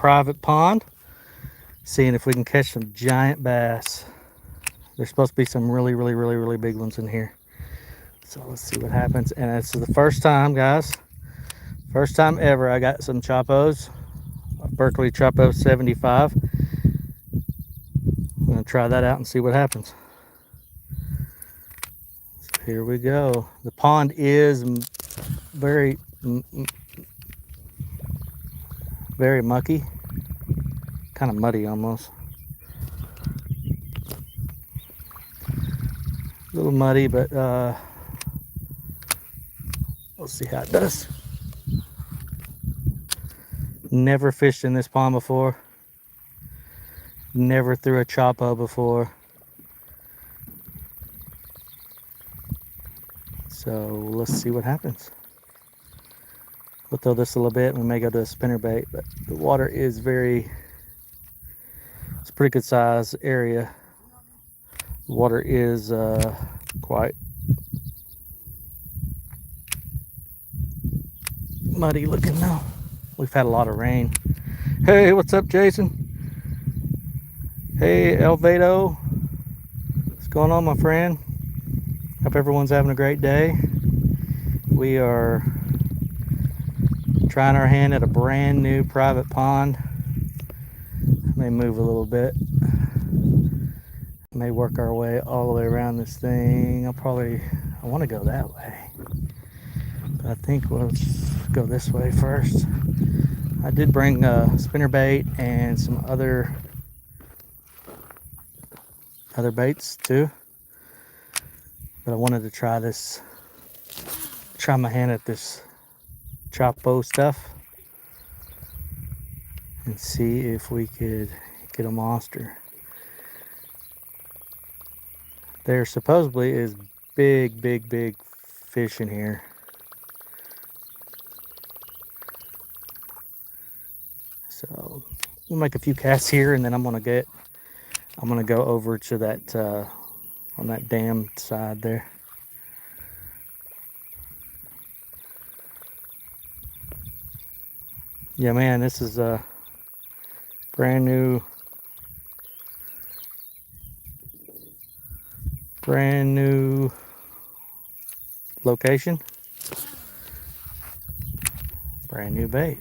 private pond, seeing if we can catch some giant bass. There's supposed to be some really big ones in here. So let's see what happens. And it's the first time, guys, first time ever I got some Choppos, Berkley Choppo 75. I'm gonna try that out and see what happens. So here we go. The pond is very mucky, kind of muddy almost. A little muddy, but we'll see how it does. Never fished in this pond before. Never threw a Choppo before. So let's see what happens. We'll throw this a little bit and we may go to a spinnerbait, but the water is it's a pretty good size area. The water is quite muddy looking now. We've had a lot of rain. Hey, what's up, Jason? Hey, Elvado. What's going on, my friend? Hope everyone's having a great day. We are trying our hand at a brand new private pond. I may move a little bit. May work our way all the way around this thing. I want to go that way, but I think we'll just go this way first. I did bring a spinnerbait and some other baits too, but I wanted to try my hand at this Choppo stuff and see if we could get a monster. There supposedly is big fish in here. So we'll make a few casts here, and then I'm gonna go over to that on that dam side there. Yeah, man, this is a brand new location, brand new bait.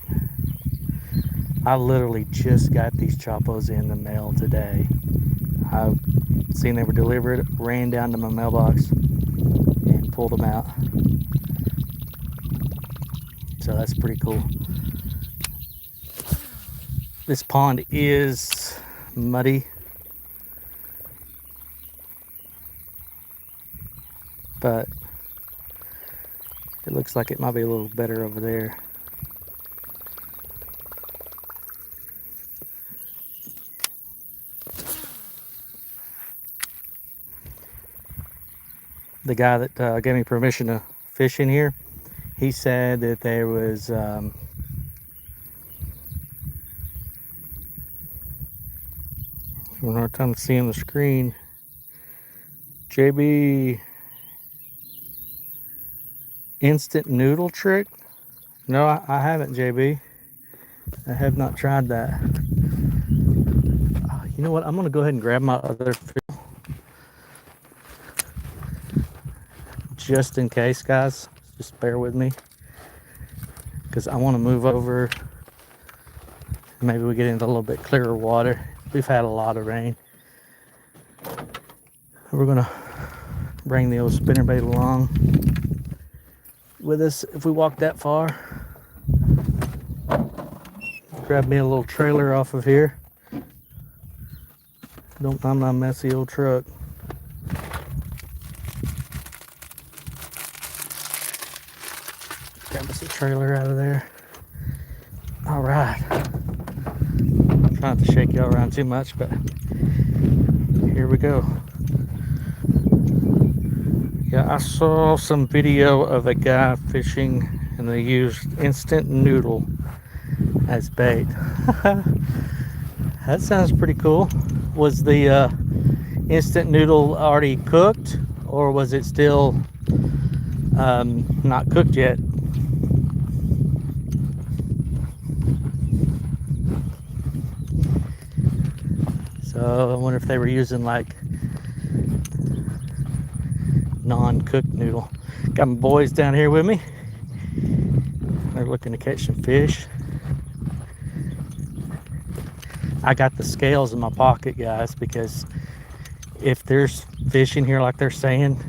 I literally just got these Choppos in the mail today. I've seen they were delivered, ran down to my mailbox and pulled them out. So that's pretty cool. This pond is muddy, but it looks like it might be a little better over there. The guy that gave me permission to fish in here, he said that there was one hard time seeing the screen. JB instant noodle trick? No, I haven't, JB. I have not tried that. You know what? I'm gonna go ahead and grab my other fish, just in case, guys. Just bear with me, because I want to move over. Maybe we get into a little bit clearer water. We've had a lot of rain. We're gonna bring the old spinnerbait along with us if we walk that far. Grab me a little trailer off of here. Don't mind my messy old truck. Grab us a trailer out of there. All right. Trying not to shake y'all around too much, but here we go. Yeah, I saw some video of a guy fishing and they used instant noodle as bait. That sounds pretty cool. Was the instant noodle already cooked, or was it still not cooked yet? So I wonder if they were using like non-cooked noodle. Got my boys down here with me. They're looking to catch some fish. I got the scales in my pocket, guys, because if there's fish in here like they're saying,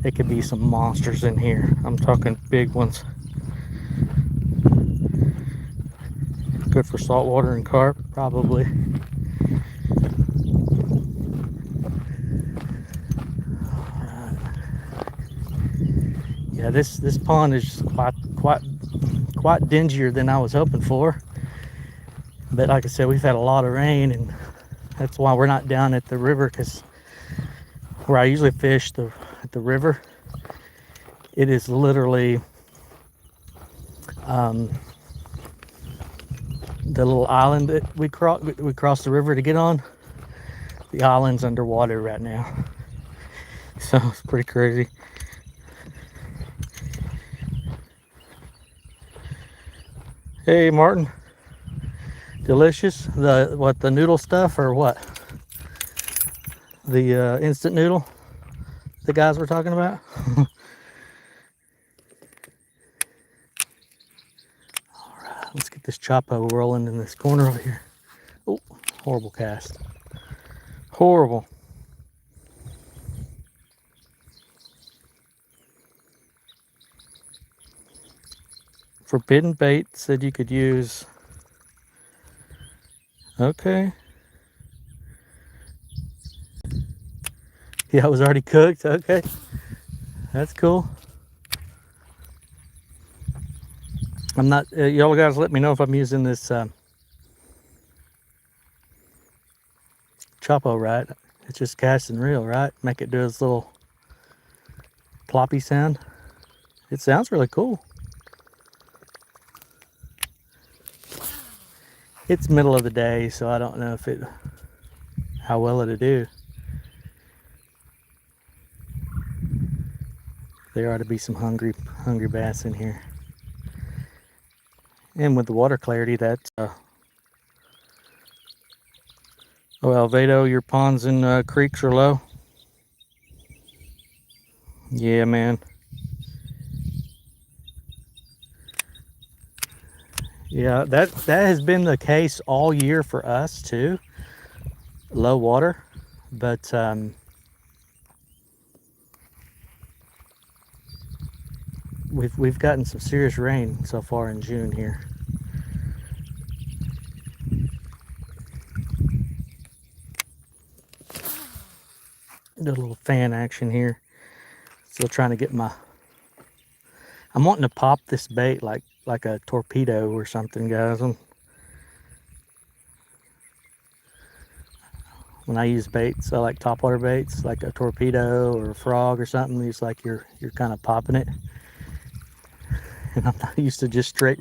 it could be some monsters in here. I'm talking big ones. Good for saltwater and carp, probably. Yeah, this pond is quite dingier than I was hoping for. But like I said, we've had a lot of rain, and that's why we're not down at the river, because where I usually fish at the river, it is literally the little island that we cross the river to get on. The island's underwater right now, so it's pretty crazy. Hey Martin, delicious. The noodle stuff or what? The instant noodle the guys were talking about. All right, let's get this Chapo rolling in this corner over here. Oh, horrible cast. Horrible. Forbidden Bait said you could use. Okay. Yeah, it was already cooked. Okay. That's cool. I'm not, y'all guys let me know if I'm using this Chapo right. It's just cast and reel, right? Make it do its little ploppy sound. It sounds really cool. It's middle of the day, so I don't know if how well it'll do. There ought to be some hungry bass in here. And with the water clarity, that's oh, Alvedo, your ponds and creeks are low. Yeah, man. Yeah, that has been the case all year for us too. Low water, but we've gotten some serious rain so far in June here. Do a little fan action here. Still trying to get I'm wanting to pop this bait like a torpedo or something, guys. When I use baits, I like topwater baits, like a torpedo or a frog or something. It's like you're kind of popping it. And I'm not used to just straight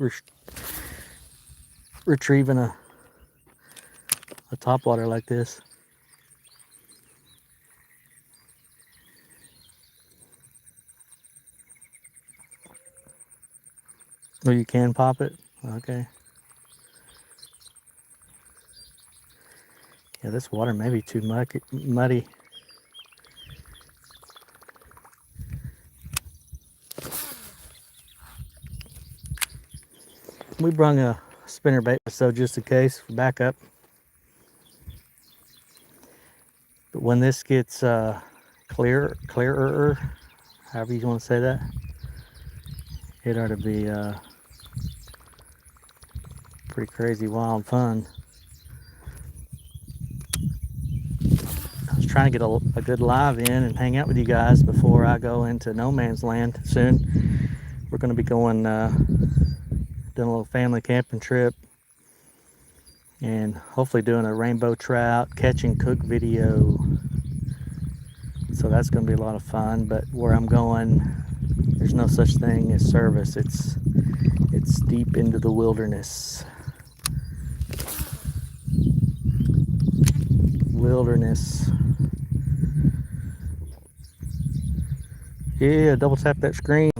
retrieving a topwater like this. Oh, you can pop it? Okay. Yeah, this water may be too muddy. We brung a spinner bait, so just in case, back up. But when this gets clearer, however you want to say that, it ought to be pretty crazy wild fun. I was trying to get a good live in and hang out with you guys before I go into no man's land soon. We're going to be going doing a little family camping trip and hopefully doing a rainbow trout catch and cook video. So that's going to be a lot of fun. But where I'm going, there's no such thing as service. It's deep into the wilderness. Yeah, double tap that screen.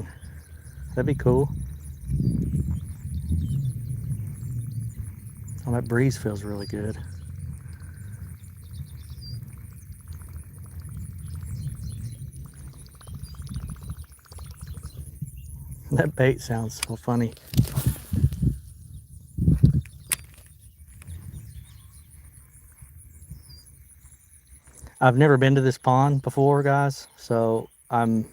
That'd be cool. Oh, that breeze feels really good. That bait sounds so funny. I've never been to this pond before, guys, so I'm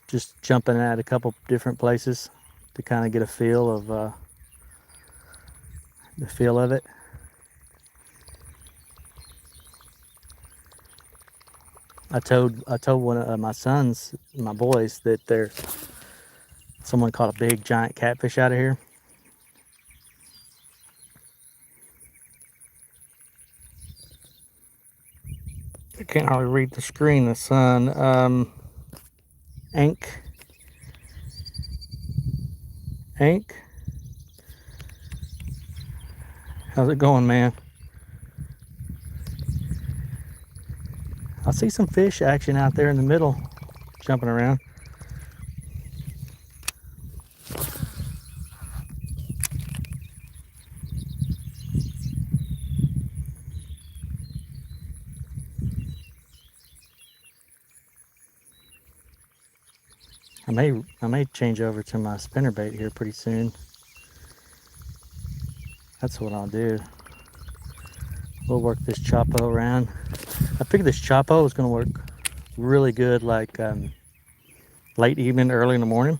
just jumping at a couple different places to kind of get a feel of the feel of it. I told one of my sons, my boys, that someone caught a big giant catfish out of here. I can't hardly read the screen. The sun. Ank. How's it going, man? I see some fish action out there in the middle, jumping around. I may change over to my spinnerbait here pretty soon. That's what I'll do. We'll work this Choppo around. I figured this Choppo was going to work really good, like late evening, early in the morning.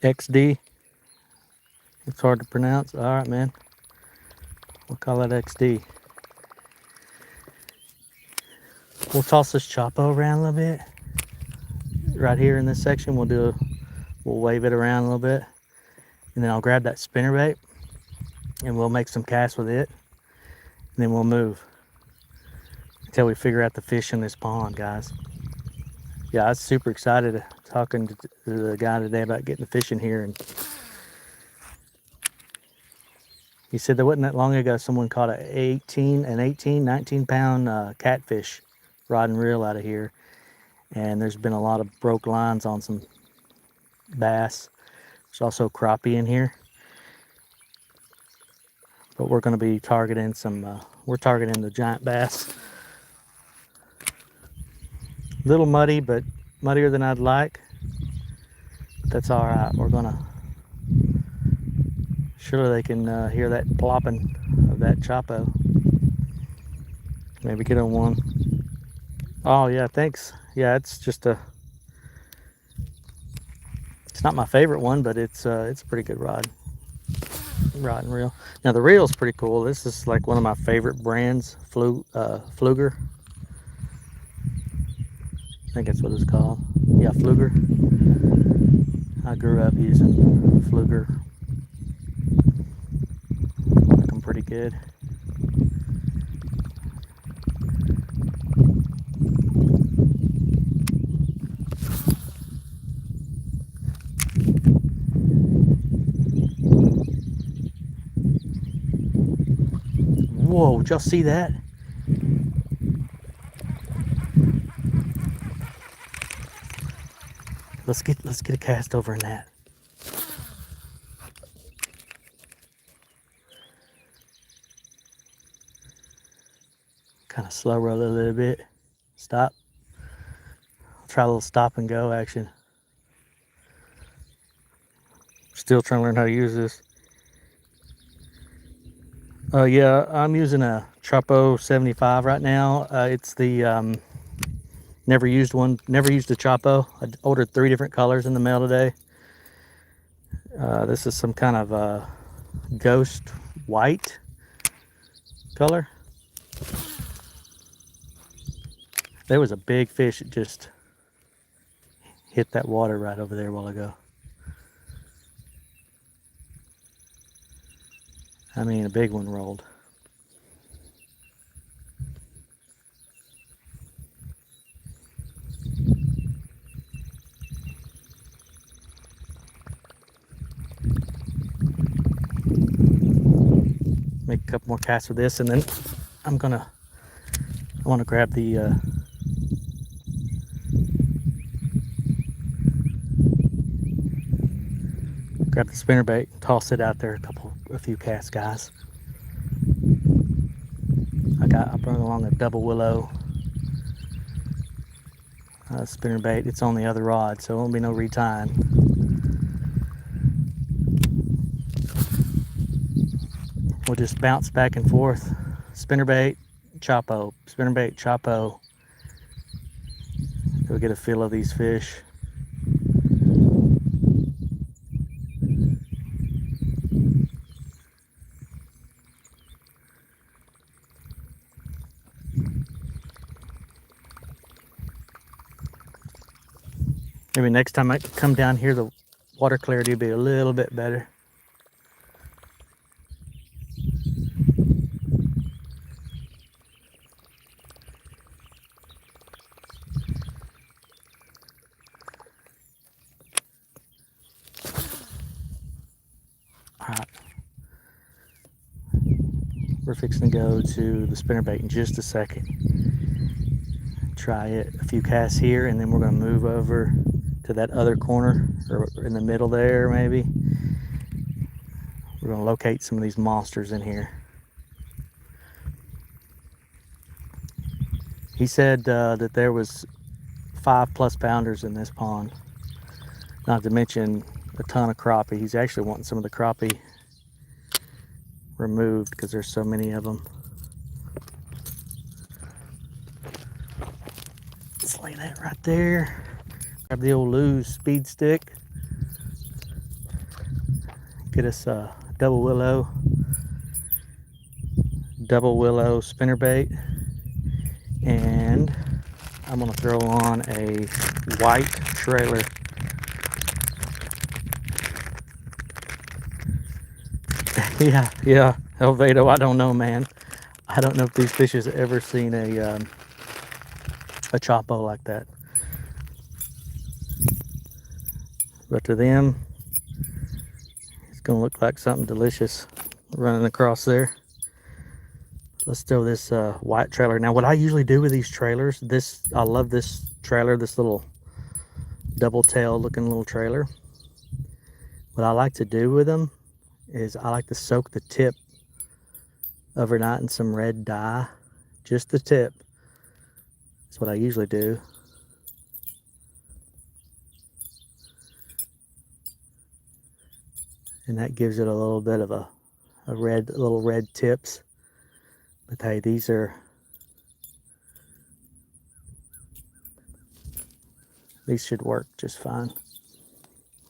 XD. It's hard to pronounce. All right, man. We'll call that XD. We'll toss this Choppo around a little bit. Right here in this section, we'll wave it around a little bit, and then I'll grab that spinnerbait, and we'll make some casts with it, and then we'll move until we figure out the fish in this pond, guys. Yeah, I was super excited talking to the guy today about getting the fish in here, and he said that wasn't that long ago someone caught an 18, 19 pound catfish rod and reel out of here, and there's been a lot of broke lines on some bass. There's also crappie in here, but we're going to be targeting we're targeting the giant bass. A little muddy, but muddier than I'd like, but that's all right. We're gonna, surely they can hear that plopping of that Choppo. Maybe get on one. Oh yeah, thanks. Yeah, it's just it's not my favorite one, but it's a pretty good rod and reel. Now the reel's pretty cool. This is like one of my favorite brands, Pflueger. I think that's what it's called. Yeah, Pflueger. I grew up using Pflueger. I like them pretty good. Whoa, did y'all see that? Let's get a cast over in that. Kind of slow roll it a little bit. Stop. I'll try a little stop and go action. Still trying to learn how to use this. Yeah, I'm using a Choppo 75 right now. It's the never used one, never used a Choppo. I ordered 3 different colors in the mail today. This is some kind of ghost white color. There was a big fish that just hit that water right over there a while ago. I mean, a big one rolled. Make a couple more casts with this, and then I want to grab the spinnerbait and toss it out there a few casts, guys. I like I brought along a double willow spinner bait. It's on the other rod, so it won't be no retying. We'll just bounce back and forth. Spinnerbait, choppo, spinnerbait, choppo. We'll get a feel of these fish. Maybe next time I come down here, the water clarity will be a little bit better. Alright, we're fixing to go to the spinnerbait in just a second. Try it a few casts here, and then we're going to move over to that other corner, or in the middle there maybe. We're going to locate some of these monsters in here. He said that there was 5+ pounders in this pond, not to mention a ton of crappie. He's actually wanting some of the crappie removed because there's so many of them. Let's lay that right there. Grab the old Lew's speed stick. Get us a double willow spinnerbait, and I'm gonna throw on a white trailer. yeah, Elvado, I don't know, man. I don't know if these fish has ever seen a choppo like that. But to them, it's gonna look like something delicious running across there. Let's throw this white trailer. Now, what I usually do with these trailers, I love this trailer, this little double tail looking little trailer. What I like to do with them is I like to soak the tip overnight in some red dye, just the tip. That's what I usually do. And that gives it a little bit of a little red tips. But hey, these should work just fine.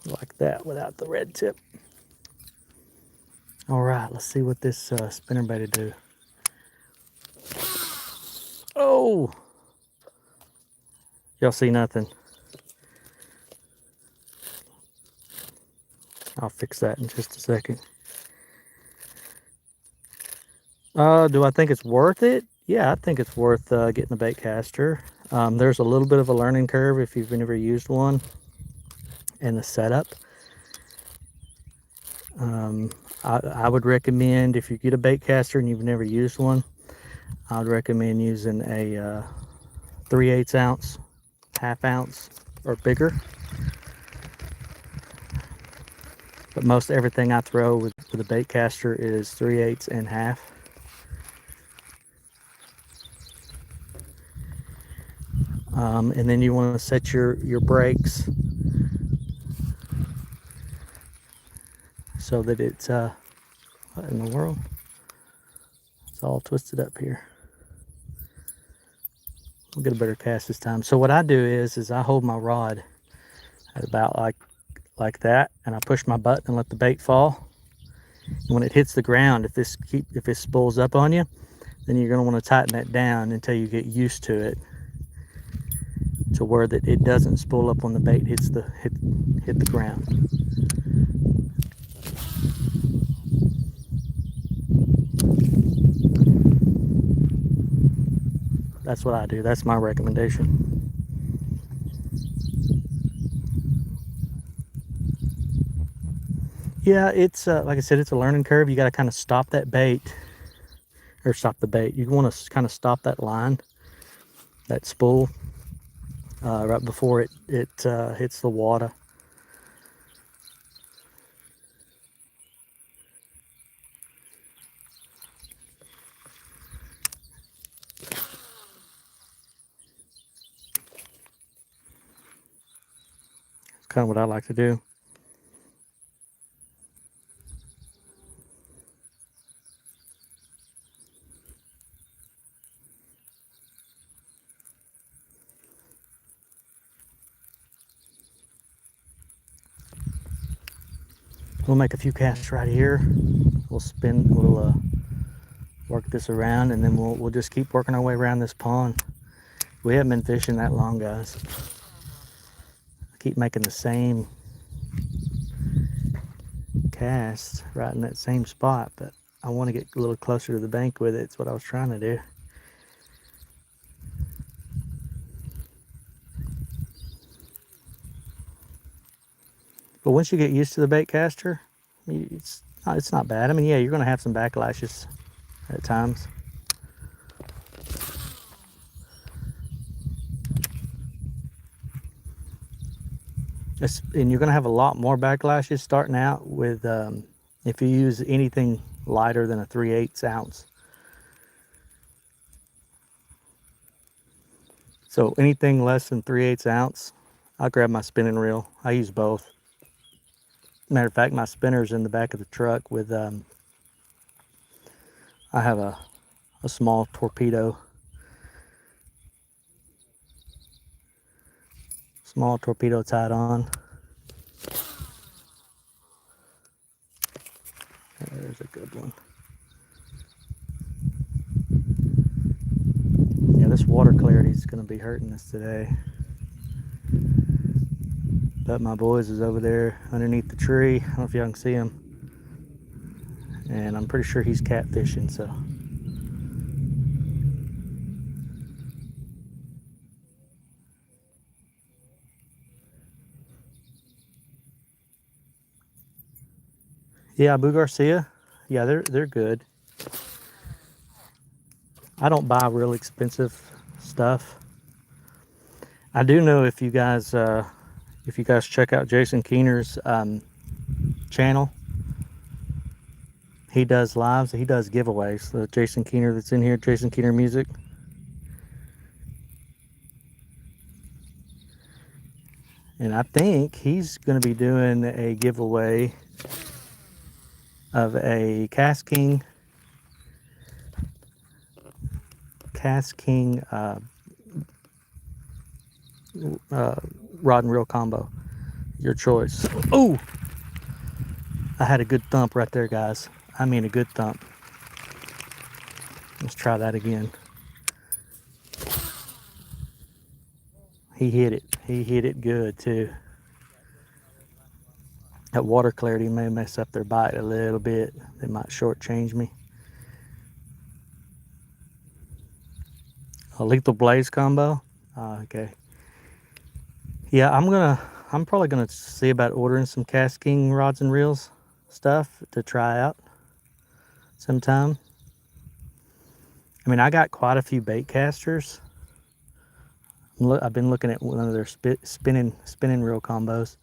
Like that without the red tip. All right, let's see what this spinnerbait will do. Oh! Y'all see nothing. I'll fix that in just a second. Do I think it's worth it? Yeah, I think it's worth getting a bait caster. There's a little bit of a learning curve if you've never used one, and the setup. I would recommend, if you get a bait caster and you've never used one, I would recommend using a 3/8 ounce, ½ ounce, or bigger. But most everything I throw with a bait caster is 3/8 and half. And then you want to set your brakes so that it's what in the world? It's all twisted up here. We'll get a better cast this time. So what I do is I hold my rod at about like that, and I push my button and let the bait fall. And when it hits the ground, if it spools up on you, then you're going to want to tighten that down until you get used to it, to where that it doesn't spool up when the bait hit the ground. That's what I do. That's my recommendation. Yeah, it's like I said, it's a learning curve. You got to kind of stop that bait, or stop the bait. You want to kind of stop that line, that spool, right before it hits the water. kind of what I like to do. We'll make a few casts right here. We'll work this around, and then we'll just keep working our way around this pond. We haven't been fishing that long, guys. I keep making the same cast right in that same spot, but I want to get a little closer to the bank with it. It's what I was trying to do. But once you get used to the bait caster, it's not bad. I mean, yeah, you're going to have some backlashes at times. And you're going to have a lot more backlashes starting out with if you use anything lighter than a 3/8 ounce. So anything less than 3/8 ounce, I'll grab my spinning reel. I use both. Matter of fact, my spinner's in the back of the truck with, I have a small torpedo. Small torpedo tied on. There's a good one. Yeah, this water clarity is going to be hurting us today. But my boys is over there underneath the tree. I don't know if y'all can see him. And I'm pretty sure he's catfishing, so. Yeah, Abu Garcia. Yeah, they're good. I don't buy real expensive stuff. I do know if you guys check out Jason Keener's channel, he does lives, he does giveaways. The Jason Keener that's in here, Jason Keener Music. And I think he's going to be doing a giveaway of a KastKing rod and reel combo. Your choice. Oh, I had a good thump right there, guys. I mean a good thump. Let's try that again. He hit it. He hit it good too. That water clarity may mess up their bite a little bit. They might shortchange me. A lethal blaze combo. Okay. Yeah, I'm probably gonna see about ordering some KastKing rods and reels stuff to try out sometime. I mean, I got quite a few bait casters. I've been looking at one of their spinning reel combos.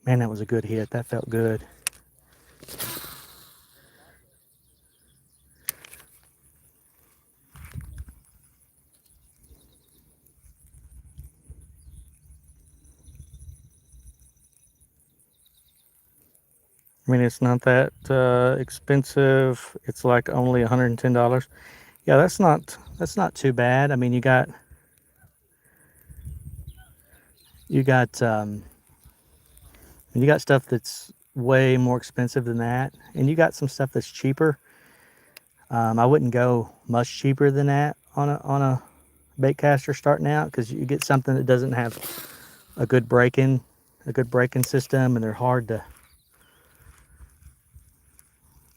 Man, that was a good hit. That felt good. I mean, it's not that expensive. It's like only $110. Yeah, that's not too bad. I mean, you got stuff that's way more expensive than that, and you got some stuff that's cheaper. I wouldn't go much cheaper than that on a bait caster starting out, because you get something that doesn't have a good break-in system, and they're hard to.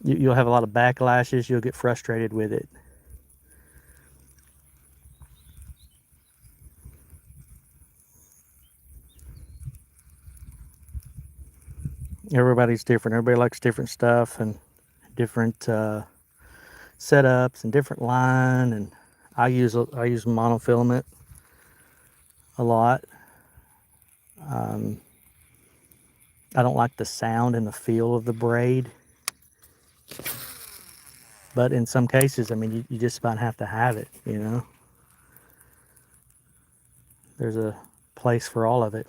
You'll have a lot of backlashes. You'll get frustrated with it. Everybody's different. Everybody likes different stuff and different setups and different line. And I use monofilament a lot. I don't like the sound and the feel of the braid. But in some cases, I mean, you just about have to have it, you know. There's a place for all of it.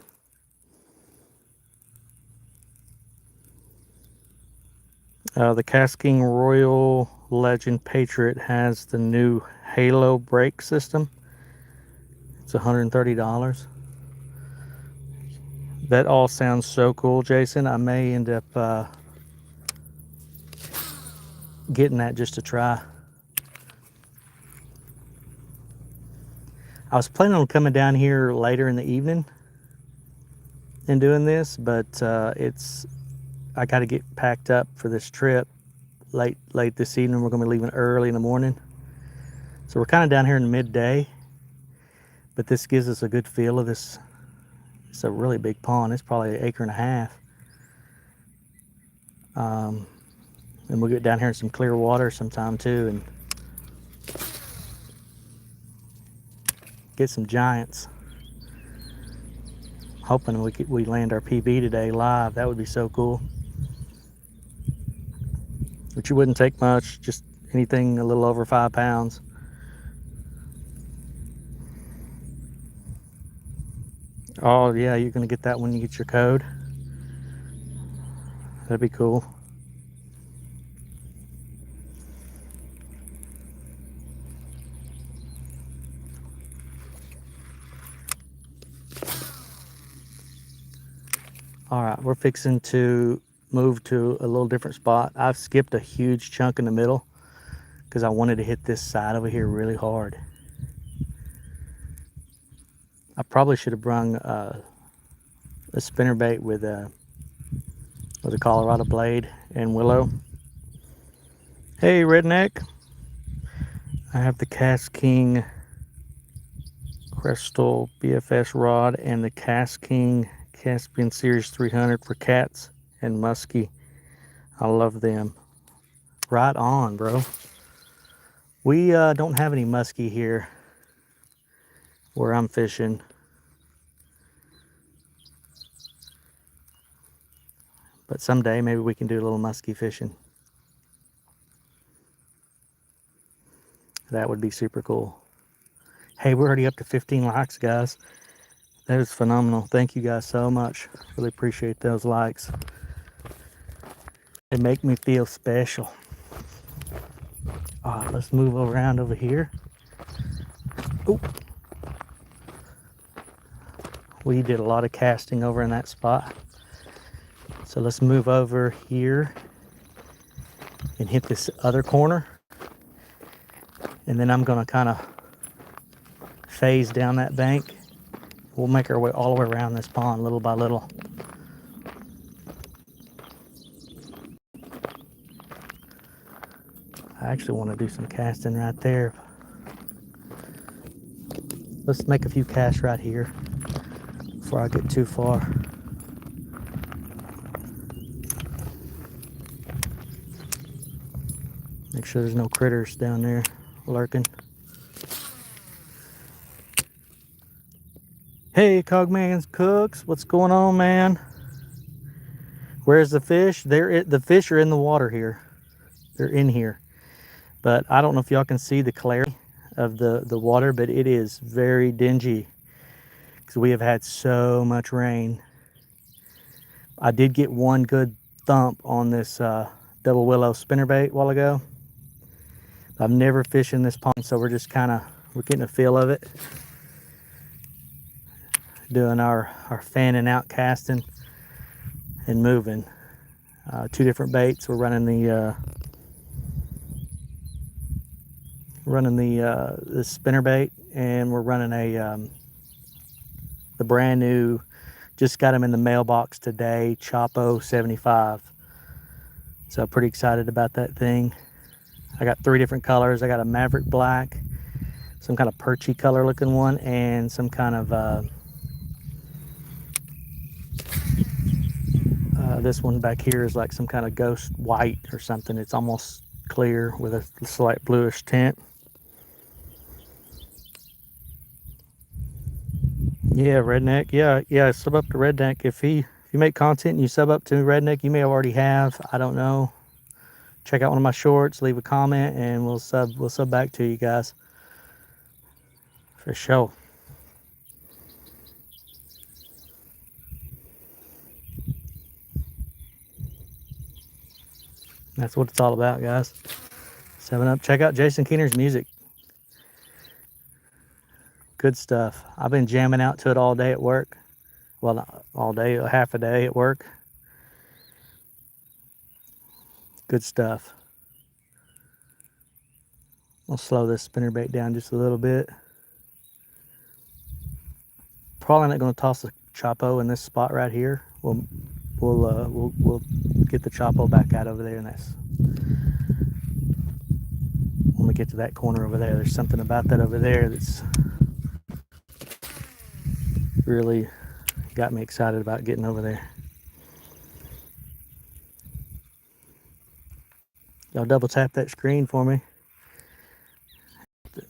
The Cast King Royal Legend Patriot has the new Halo brake system. It's $130. That all sounds so cool, Jason. I may end up getting that just to try. I was planning on coming down here later in the evening and doing this, but I got to get packed up for this trip late this evening. We're going to be leaving early in the morning, so we're kind of down here in midday, but this gives us a good feel of this. It's a really big pond. It's probably an acre and a half. And we'll get down here in some clear water sometime too and get some giants. Hoping we land our PB today live. That would be so cool. But you wouldn't take much, just anything a little over 5 pounds. Oh yeah, you're gonna get that when you get your code. That'd be cool. All right, we're fixing to move to a little different spot. I've skipped a huge chunk in the middle because I wanted to hit this side over here really hard. I probably should have brung a spinnerbait with a Colorado blade and willow. Hey, Redneck. I have the Cast King Crystal BFS rod and the Cast King Caspian Series 300 for cats and muskie. I love them. Right on, bro. We don't have any muskie here where I'm fishing. But someday maybe we can do a little muskie fishing. That would be super cool. Hey, we're already up to 15 likes, guys. That is phenomenal. Thank you guys so much. Really appreciate those likes. They make me feel special. All right, let's move around over here. Ooh. We did a lot of casting over in that spot. So let's move over here and hit this other corner. And then I'm gonna kind of phase down that bank. We'll make our way all the way around this pond little by little. I actually want to do some casting right there. Let's make a few casts right here before I get too far. Make sure there's no critters down there lurking. Hey, Cogman's Cooks, what's going on, man? Where's the fish? The fish are in the water here. They're in here. But I don't know if y'all can see the clarity of the water, but it is very dingy because we have had so much rain. I did get one good thump on this double willow spinnerbait a while ago. I've never fished in this pond, so we're just we're getting a feel of it. Doing our fanning out casting and moving. 2 different baits. We're running the spinnerbait, and we're running the brand new, just got them in the mailbox today, Chapo 75. So I'm pretty excited about that thing. I got 3 different colors. I got a Maverick black, some kind of perchy color looking one, and some kind of this one back here is like some kind of ghost white or something. It's almost clear with a slight bluish tint. Yeah, Redneck. Yeah, sub up to Redneck. If you make content and you sub up to Redneck, you may already have. I don't know. Check out one of my shorts, leave a comment, and we'll sub back to you guys. For sure. That's what it's all about, guys. 7-Up. Check out Jason Keener's music. Good stuff. I've been jamming out to it all day at work. Well, not all day, half a day at work. Good stuff. I'll slow this spinnerbait down just a little bit. Probably not going to toss the Chopo in this spot right here. We'll get the Chopo back out over there, and that's when we get to that corner over there. There's something about that over there that's really got me excited about getting over there. Y'all double tap that screen for me.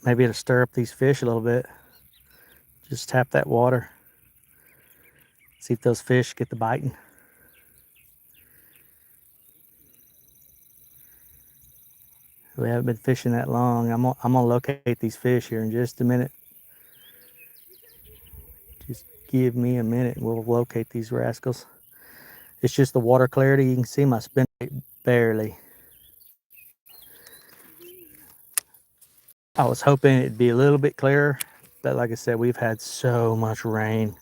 Maybe it'll stir up these fish a little bit. Just tap that water. See if those fish get the biting. We haven't been fishing that long. I'm gonna locate these fish here in just a minute. Just give me a minute and we'll locate these rascals. It's just the water clarity. You can see my spinnerbait barely. I was hoping it'd be a little bit clearer, but like I said, we've had so much rain.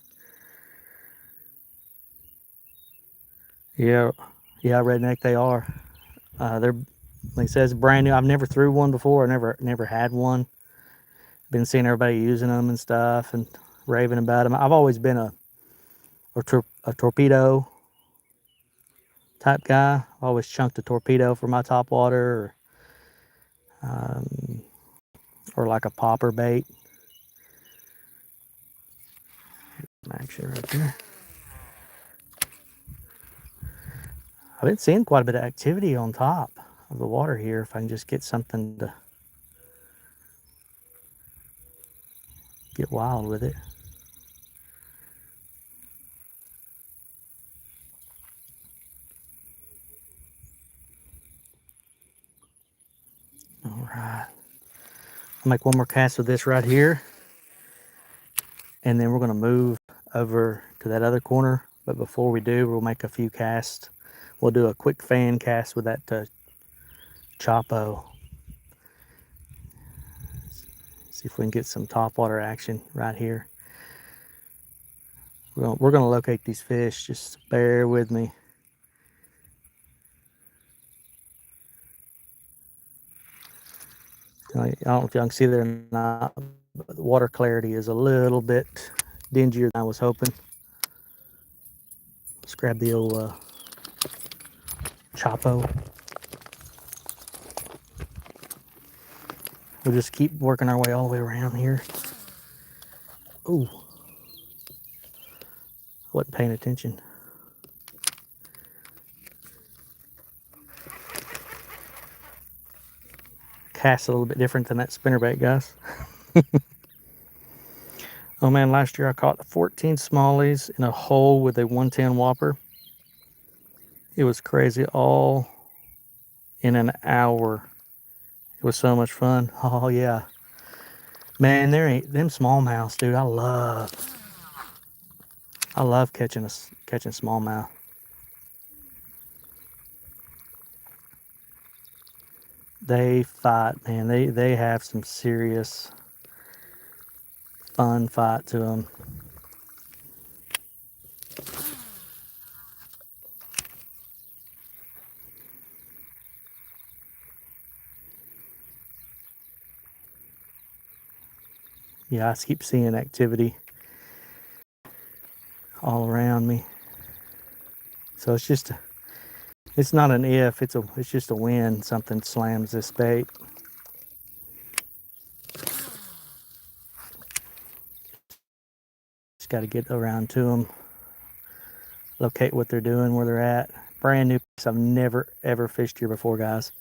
Yeah, redneck they are. They're, like I said, it's brand new. I've never threw one before. I never had one. Been seeing everybody using them and stuff and raving about them. I've always been a torpedo type guy. I've always chunked a torpedo for my top water, or like a popper bait. Action right there. I've been seeing quite a bit of activity on top of the water here. If I can just get something to get wild with it. All right. I'll make one more cast with this right here. And then we're going to move over to that other corner. But before we do, we'll make a few casts. We'll do a quick fan cast with that Chopo. See if we can get some topwater action right here. We're going to locate these fish. Just bear with me. I don't know if y'all can see there or not, but the water clarity is a little bit dingier than I was hoping. Let's grab the old Chopo. We'll just keep working our way all the way around here. Ooh. Wasn't paying attention. Cast a little bit different than that spinnerbait, guys. Oh man, last year I caught 14 smallies in a hole with a 110 whopper. It was crazy, all in an hour. It was so much fun. Oh yeah. Man, there ain't them smallmouths, dude. I love catching smallmouth. They fight, man. They have some serious fun fight to them. Yeah, I keep seeing activity all around me. So it's not an if, it's just a when something slams this bait. Just got to get around to them, locate what they're doing, where they're at. Brand new place. I've never ever fished here before, guys.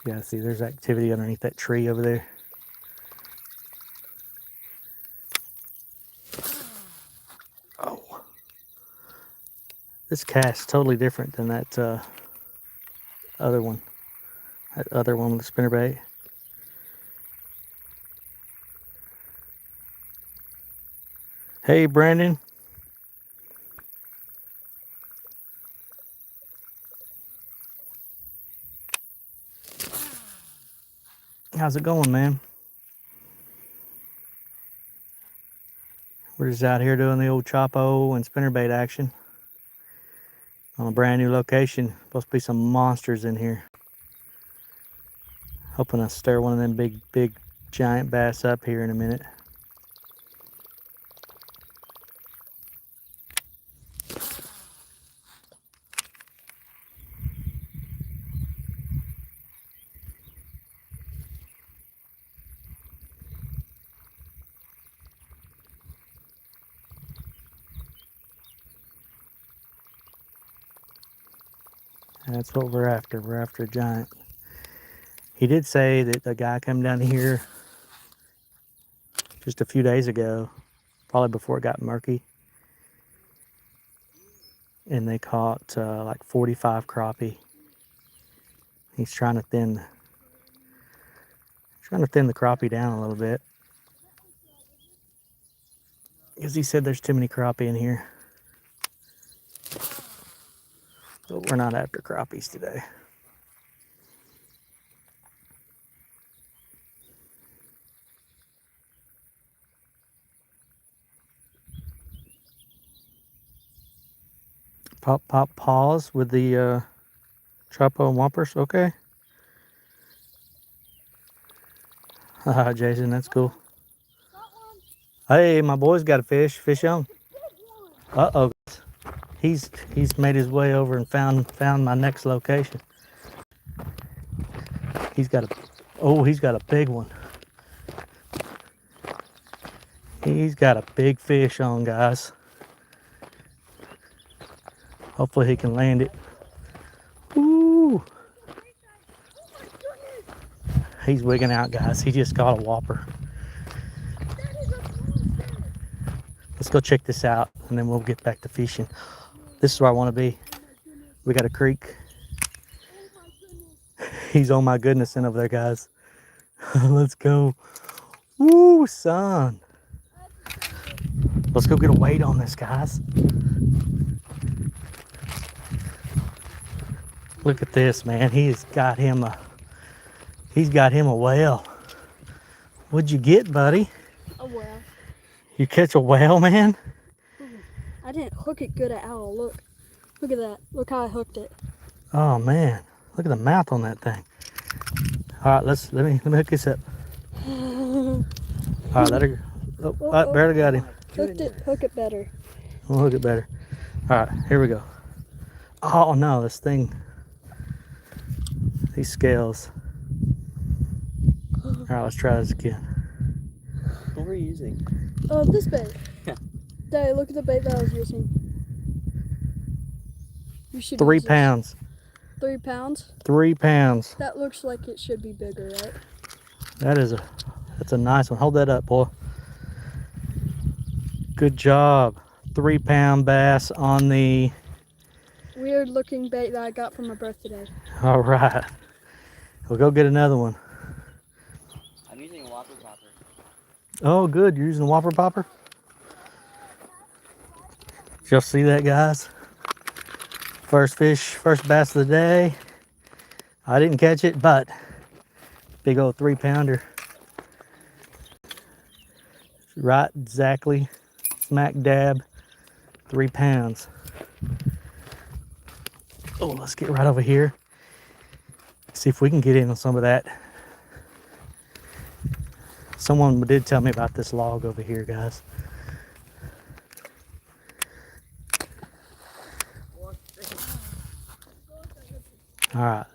Yeah, see, there's activity underneath that tree over there. Oh, this cast totally different than that other one. That other one with the spinnerbait. Hey, Brandon. How's it going, man? We're just out here doing the old Chopo and spinnerbait action on a brand new location. Supposed to be some monsters in here. Hoping to stir one of them big giant bass up here in a minute. That's what we're after. We're after a giant. He did say that the guy come down here just a few days ago, probably before it got murky, and they caught like 45 crappie. He's trying to thin the crappie down a little bit because he said there's too many crappie in here. But we're not after crappies today. Pop, pause with the Chopo and Whoppers, okay? Haha, Jason, that's cool. Hey, my boy's got a fish. Fish on. Uh-oh. He's made his way over and found my next location. He's got a big one. He's got a big fish on, guys. Hopefully he can land it. Ooh. He's wigging out, guys. He just caught a whopper. Let's go check this out and then we'll get back to fishing. This is where I want to be. We got a creek. He's on my goodness in over there, guys. Let's go. Woo, son. Let's go get a weight on this, guys. Look at this, man. He's got him a whale. What'd you get, buddy? A whale. You catch a whale, man? I didn't hook it good at all. Look at that. Look how I hooked it. Oh man, look at the mouth on that thing. All right, let me hook this up. All right, let her. Oh, barely got him. Hook it better. We'll hook it better. All right, here we go. Oh no, this thing. These scales. All right, let's try this again. What were you using? This bait. Yeah. Daddy, look at the bait that I was using. You should 3 use this. pounds. 3 pounds? 3 pounds. That looks like it should be bigger, right? That's a nice one. Hold that up, boy. Good job. 3 pound bass on the. Weird looking bait that I got for my birthday. All right. We'll go get another one. I'm using a Whopper Popper. Oh, good. You're using a Whopper Popper? Did y'all see that, guys? First bass of the day. I didn't catch it, but big old 3 pounder. Right, exactly. Smack dab, 3 pounds. Oh, let's get right over here. See if we can get in on some of that. Someone did tell me about this log over here, guys. All right.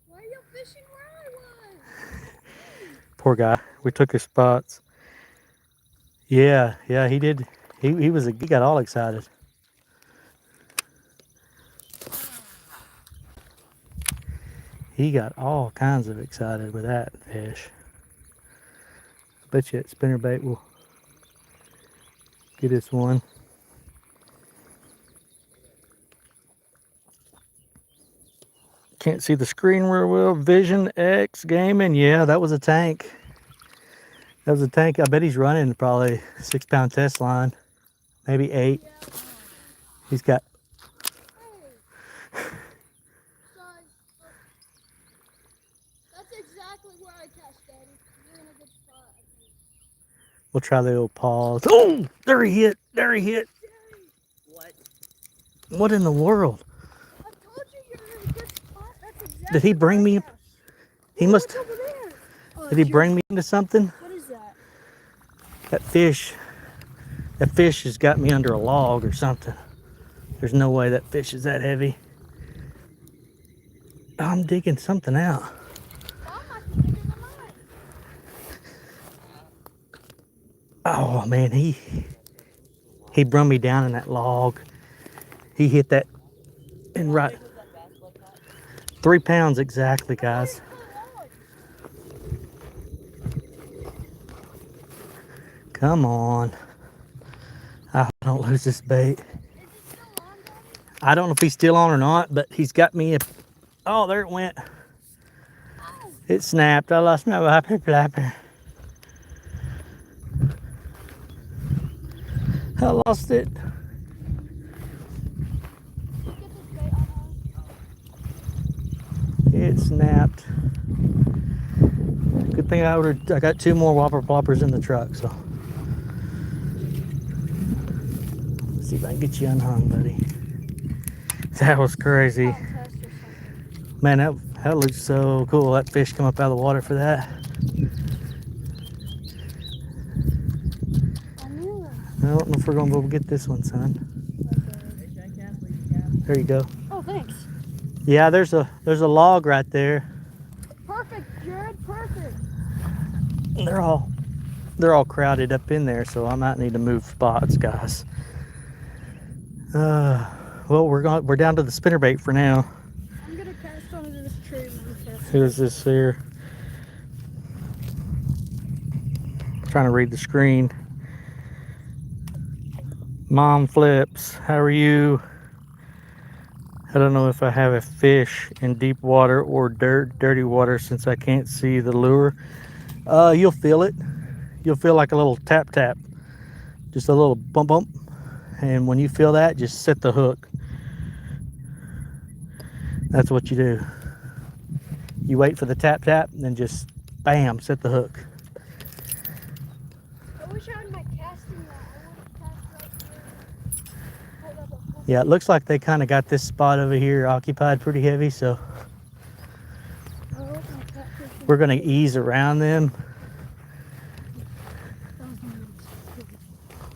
Why are you fishing where I was? Poor guy. We took his spots. Yeah, he did. He got all excited. He got all kinds of excited with that fish. I bet you that spinnerbait will get us one. Can't see the screen real well. Vision X Gaming. Yeah, that was a tank. That was a tank. I bet he's running probably 6-pound test line, maybe 8. He's got. That's exactly where I cast, Daddy. You're in a good spot, I think. We'll try the old pause. Oh, there he hit. There he hit. What? What in the world? I told you you're in a good spot. That's exactly Did he bring where I me? cast. He Look, must. it's over there. Oh, Did he it's bring me into something? What is that? That fish. That fish has got me under a log or something. There's no way that fish is that heavy. I'm digging something out. Mom might be bigger than mine. Oh man, he brung me down in that log. He hit that and right 3 pounds exactly, guys. Come on. I don't lose this bait. Is it still on, Daddy? I don't know if he's still on or not, but he's got me. Oh, there it went. Oh, It snapped. I lost my whopper flapper. I lost it. get this bait on home. It snapped. Good thing I got 2 more whopper ploppers in the truck, so. Let's see if I can get you unhung, buddy. That was crazy. Test or something. Man, that looks so cool. That fish come up out of the water for that. I knew that. I don't know if we're gonna be able to get this one, son. There you go. Oh, thanks. Yeah, there's a log right there. Perfect, Jared. Perfect. They're all crowded up in there, so I might need to move spots, guys. Well, we're down to the spinnerbait for now. I'm gonna cast onto this tree when we cast. Here's this here. Trying to read the screen. Mom Flips, how are you? I don't know if I have a fish in deep water or dirty water since I can't see the lure. You'll feel it. You'll feel like a little tap tap. Just a little bump bump. And when you feel that, just set the hook. That's what you do. You wait for the tap tap and then just bam, set the hook. I wish I had my casting rod. I would have cast right here. Hold up, hold Yeah, it looks like they kind of got this spot over here occupied pretty heavy, so up. I hope my catfish is- we're gonna ease around them.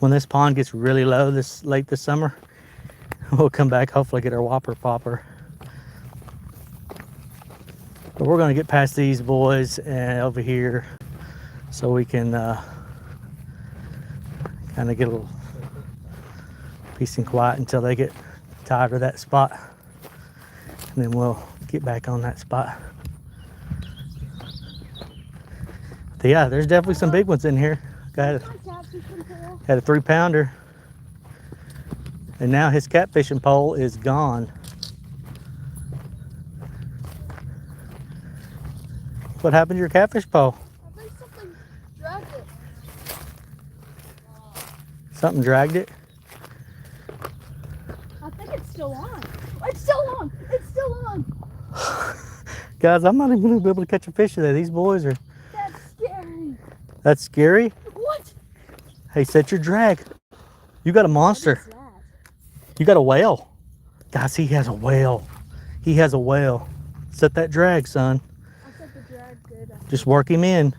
When this pond gets really low late this summer, we'll come back, hopefully get our whopper popper. But we're gonna get past these boys and over here so we can kind of get a little peace and quiet until they get tired of that spot. And then we'll get back on that spot. But yeah, there's definitely some big ones in here. Got My catfish can pull. had a 3-pounder, and now his catfishing pole is gone. What happened to your catfish pole? I think something dragged it. Something dragged it? I think it's still on. It's still on. It's still on. Guys, I'm not even gonna be able to catch a fish today. These boys are. That's scary. That's scary. What? Hey, set your drag. You got a monster. What is that? You got a whale. Guys, he has a whale. He has a whale. Set that drag, son. I think the drag did. Just work him in.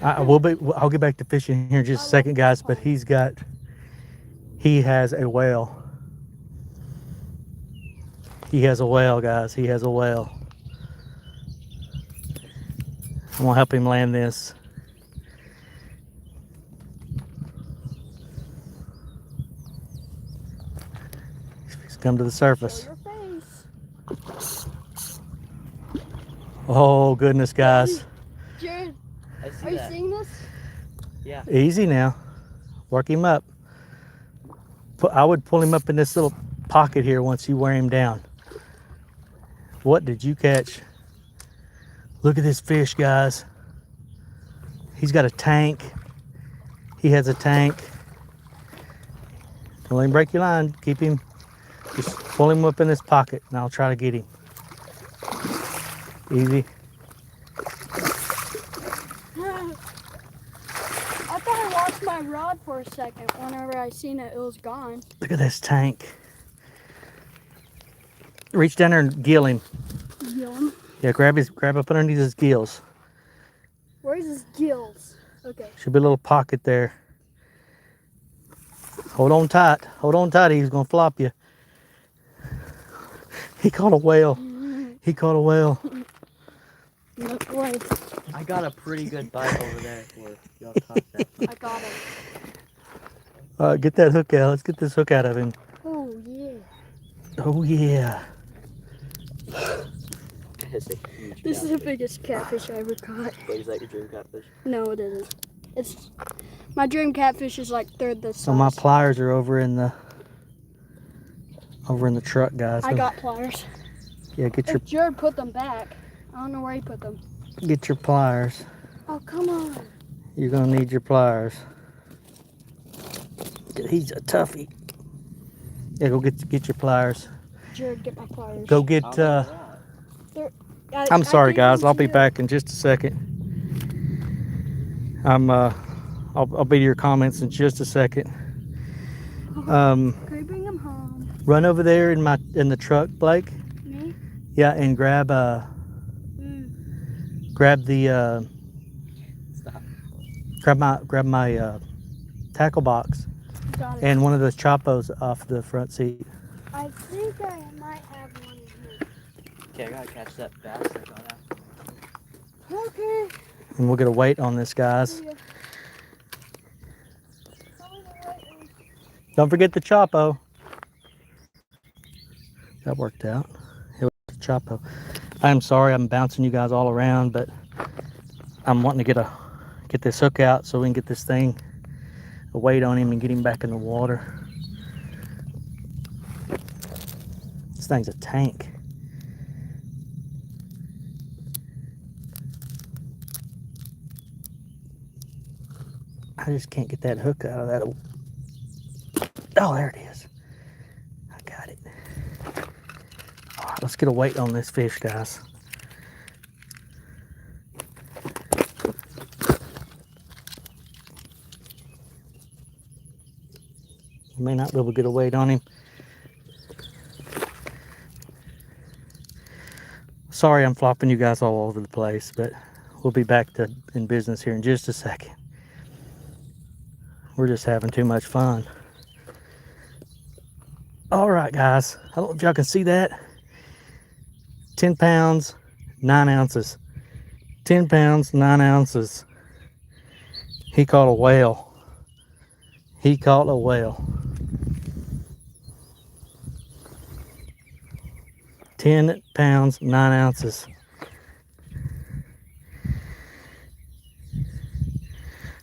I'll get back to fishing here in just a second, guys. But he has a whale. He has a whale, guys. He has a whale. I'm gonna help him land this. He's come to the surface. Show your face. Oh goodness, guys. Jared, I see are you that. seeing this? Yeah. Easy now. Work him up. I would pull him up in this little pocket here once you wear him down. What did you catch? Look at this fish, guys. He's got a tank. He has a tank. Don't let him break your line. Keep him. Just pull him up in this pocket and I'll try to get him. Easy. I thought I lost my rod for a second. Whenever I seen it, it was gone. Look at this tank. Reach down there and gill him. Gill him. Yeah, grab up underneath his gills. Where's his gills? Okay. Should be a little pocket there. Hold on tight. Hold on tight. He's gonna flop you. He caught a whale. He caught a whale. No way. I got a pretty good bite over there where y'all caught that. I got him. Get that hook out. Let's get this hook out of him. Oh yeah. Oh yeah. It's a huge This is the catfish. biggest catfish I ever caught. Wait, is that your dream catfish? No, it isn't. It's my dream catfish is like third the size. So my pliers are over in the truck, guys. I got pliers. Yeah, get your Jared put them back. I don't know where he put them. pliers. Oh come on. You're gonna need your pliers. He's a toughie. Yeah, go get your pliers. Jared, get my pliers. Go get. How about that? I'm sorry, gave guys. them I'll to be you. back in just a second. I'll be to your comments in just a second. Can we bring them home? Run over there in the truck, Blake. Me? Yeah, and grab the Stop. grab my tackle box Got it. and one of those chopos off the front seat. I think I might have one in here. Okay, I gotta catch that bass that got out. Okay. And we'll get a weight on this, guys. Yeah. Don't forget the chopo. That worked out. It was the chopo. I'm sorry I'm bouncing you guys all around, but I'm wanting to get this hook out so we can get this thing a weight on him and get him back in the water. This thing's a tank. I just can't get that hook out of that. Oh, there it is. I got it. All right, let's get a weight on this fish, guys. You may not be able to get a weight on him. Sorry I'm flopping you guys all over the place, but we'll be back in business here in just a second. We're just having too much fun. All right, guys. I don't know if y'all can see that. 10 pounds, 9 ounces. 10 pounds, 9 ounces. He caught a whale. He caught a whale. 10 pounds, 9 ounces.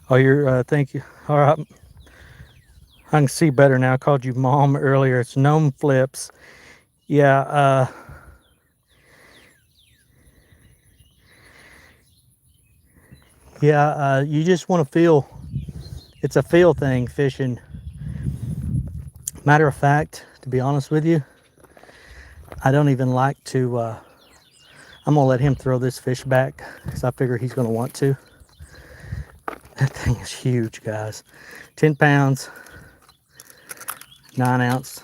Oh, thank you. All right. I can see better now. I called you Mom earlier. It's Gnome Flips. Yeah, you just want to feel. It's a feel thing, fishing. Matter of fact, to be honest with you, I don't even like to, I'm going to let him throw this fish back because I figure he's going to want to. That thing is huge, guys. 10 pounds, 9 ounce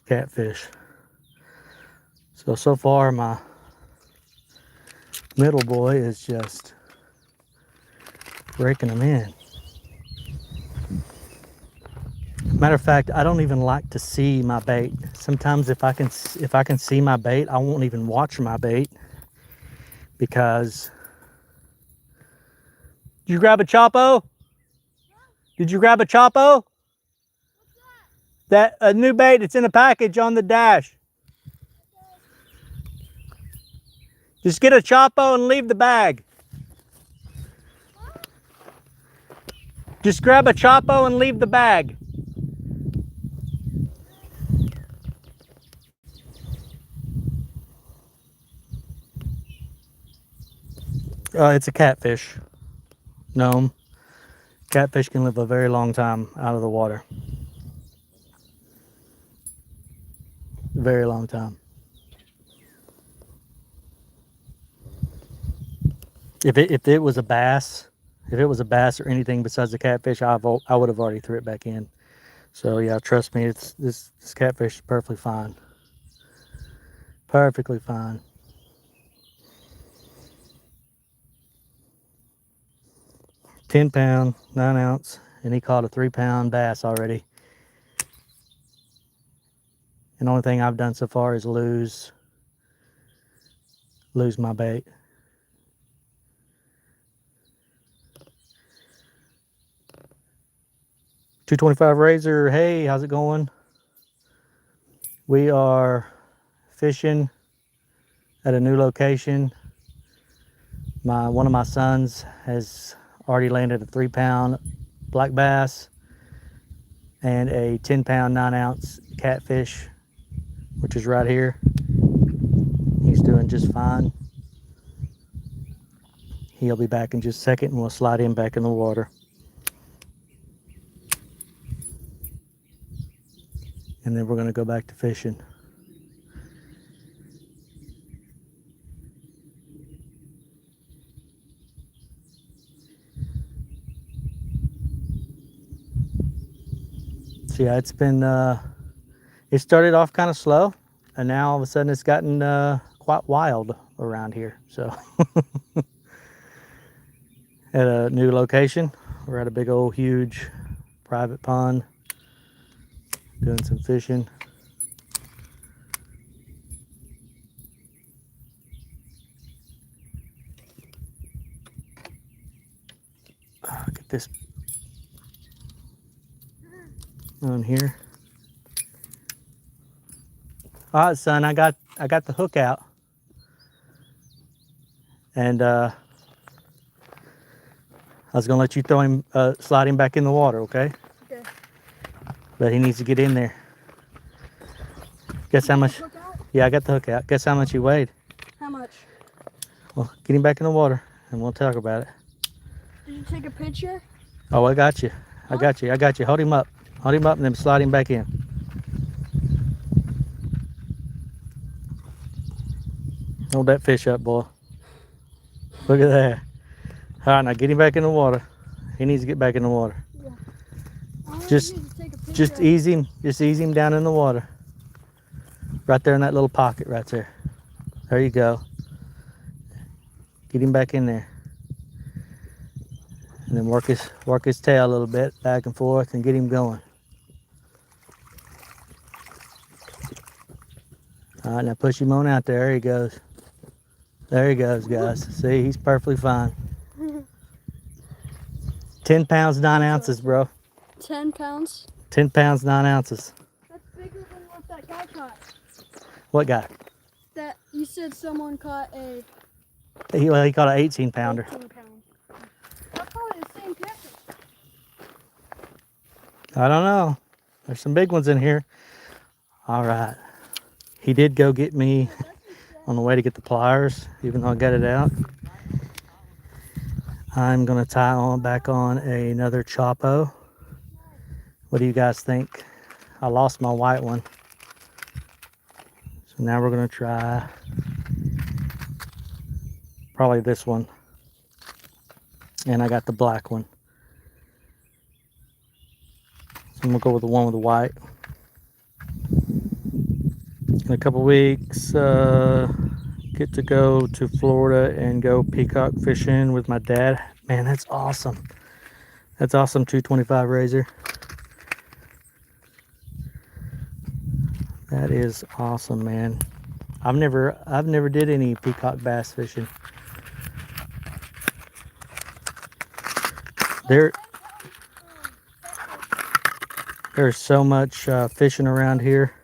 catfish. So far my middle boy is just breaking them in. Matter of fact, I don't even like to see my bait. Sometimes if I can see my bait, I won't even watch my bait because. Did you grab a chopo? Did you grab a chopo? That a new bait. It's in a package on the dash. Just get a chopo and leave the bag. Just grab a Chopo and leave the bag. It's a catfish. Gnome. Catfish can live a very long time out of the water. Very long time. If it was a bass, or anything besides the catfish, I would have already threw it back in. So yeah, trust me, this catfish is perfectly fine. Perfectly fine. £10, 9 ounce, and he caught a 3-pound bass already. And the only thing I've done so far is lose my bait. .225 Razor, hey, how's it going? We are fishing at a new location. One of my sons has already landed a 3-pound black bass and a 10-pound 9-ounce catfish, which is right here. He's doing just fine. He'll be back in just a second and we'll slide him back in the water. And then we're going to go back to fishing. So yeah, it's been, it started off kind of slow, and now all of a sudden it's gotten quite wild around here. So at a new location, we're at a big old huge private pond doing some fishing. Get this on here. All right, son, I got the hook out, and I was gonna let you throw him, slide him back in the water, okay? Okay. But he needs to get in there. Guess how much? Hook out? Yeah, I got the hook out. Guess how much he weighed? How much? Well, get him back in the water, and we'll talk about it. Did you take a picture? Oh, I got you. I got you. I got you. Hold him up. Hold him up, and then slide him back in. Hold that fish up, boy. Look at that. All right, now get him back in the water. He needs to get back in the water. Yeah. All I Just- need to take a picture Just of- ease him down in the water. Right there in that little pocket right there. There you go. Get him back in there. And then work his tail a little bit back and forth and get him going. All right, now push him on out there. There he goes. There he goes, guys. See, he's perfectly fine. 10 pounds, 9 ounces, bro. 10 pounds. 10 pounds, 9 ounces. That's bigger than what that guy caught. What guy? That you said someone caught a He caught an 18 pounder. 18 pound. That's probably the same catfish. I don't know. There's some big ones in here. All right. He did go get me on the way to get the pliers, even though I got it out. I'm gonna tie back on another Chopo. What do you guys think? I lost my white one. So now we're gonna try probably this one. And I got the black one. So I'm gonna go with the one with the white. In a couple weeks, get to go to Florida and go peacock fishing with my dad. Man, that's awesome. That's awesome. .225 Razor. That is awesome, man. I've never did any peacock bass fishing. There's so much fishing around here.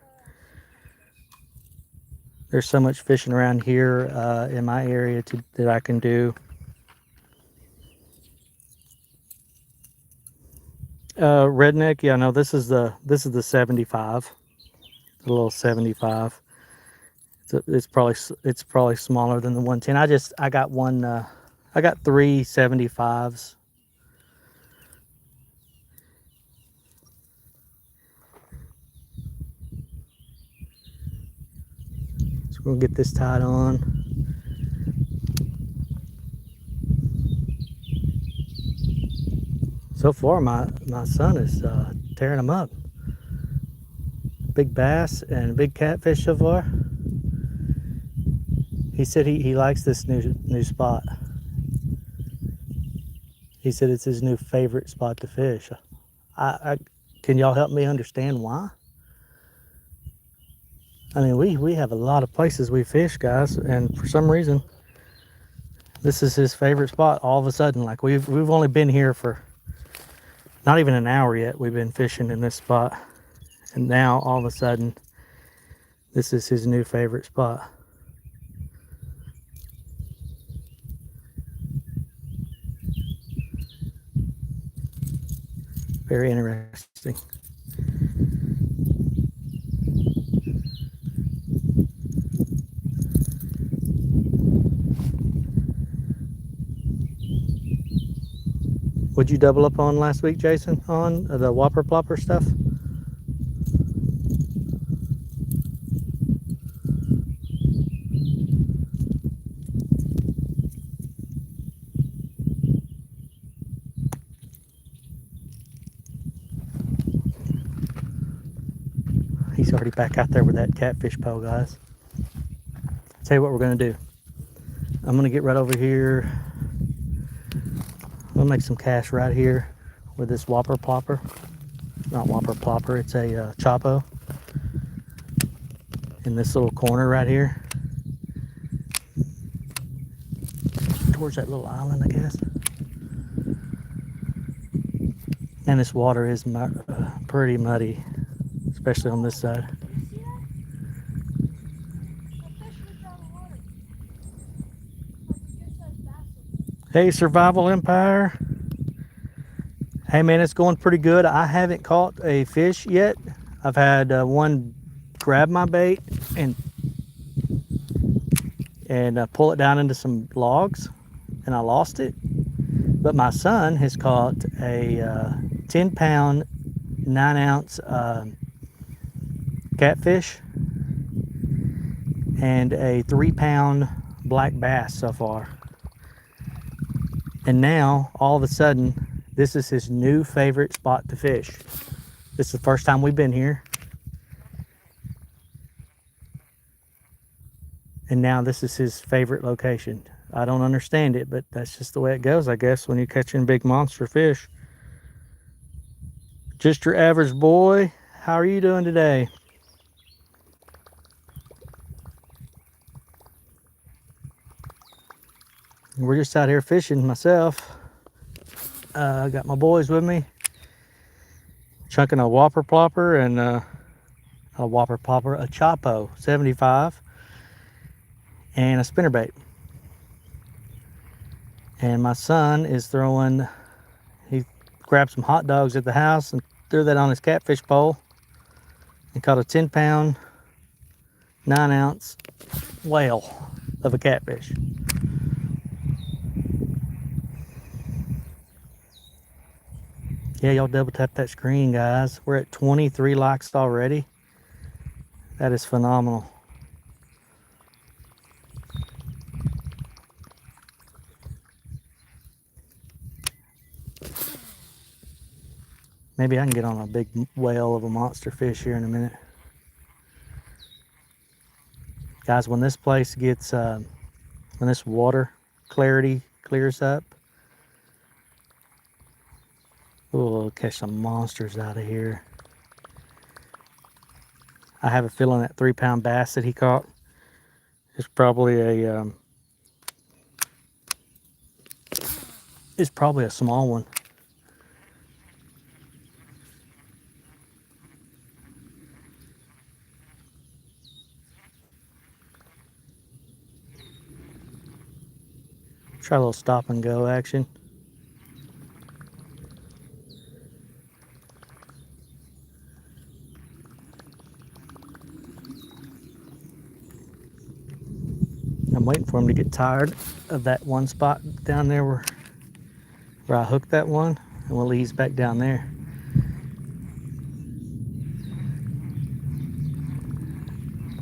There's so much fishing around here in my area that I can do. Redneck. Yeah, no, this is the 75. The little 75. It's probably smaller than the 110. I got one. I got three 75s. So we'll get this tied on. So far, my son is tearing them up. Big bass and big catfish so far. He said he likes this new spot. He said it's his new favorite spot to fish. I can y'all help me understand why? I mean, we have a lot of places we fish, guys, and for some reason, this is his favorite spot. All of a sudden, like we've only been here for not even an hour yet. We've been fishing in this spot, and now all of a sudden, this is his new favorite spot. Very interesting. Would you double up on last week, Jason, on the Whopper Plopper stuff? He's already back out there with that catfish pole, guys. Tell you what we're gonna do. I'm gonna get right over here. I'm gonna make some cash right here with this Whopper Plopper. Not Whopper Plopper, it's a Chapo. In this little corner right here. Towards that little island, I guess. And this water is pretty muddy, especially on this side. You see that? A fish went down the water. Like a good sized bass over there. Hey, Survival Empire. Hey, man, it's going pretty good. I haven't caught a fish yet. I've had one grab my bait and pull it down into some logs, and I lost it. But my son has caught a 10-pound, 9-ounce catfish and a 3-pound black bass so far. And now, all of a sudden, this is his new favorite spot to fish. This is the first time we've been here. And now this is his favorite location. I don't understand it, but that's just the way it goes, I guess, when you're catching big monster fish. Just your average boy. How are you doing today? We're just out here fishing myself. I got my boys with me. Chunking a Whopper Plopper and a Whopper Plopper, a Chapo 75, and a spinnerbait. And my son is throwing, he grabbed some hot dogs at the house and threw that on his catfish pole and caught a 10-pound, 9-ounce whale of a catfish. Yeah, y'all double tap that screen, guys. We're at 23 likes already. That is phenomenal. Maybe I can get on a big whale of a monster fish here in a minute. Guys, when this place gets, when this water clarity clears up, we'll catch some monsters out of here. I have a feeling that 3-pound bass that he caught is probably a small one. Try a little stop and go action. I'm waiting for him to get tired of that one spot down there where I hooked that one, and we'll ease back down there.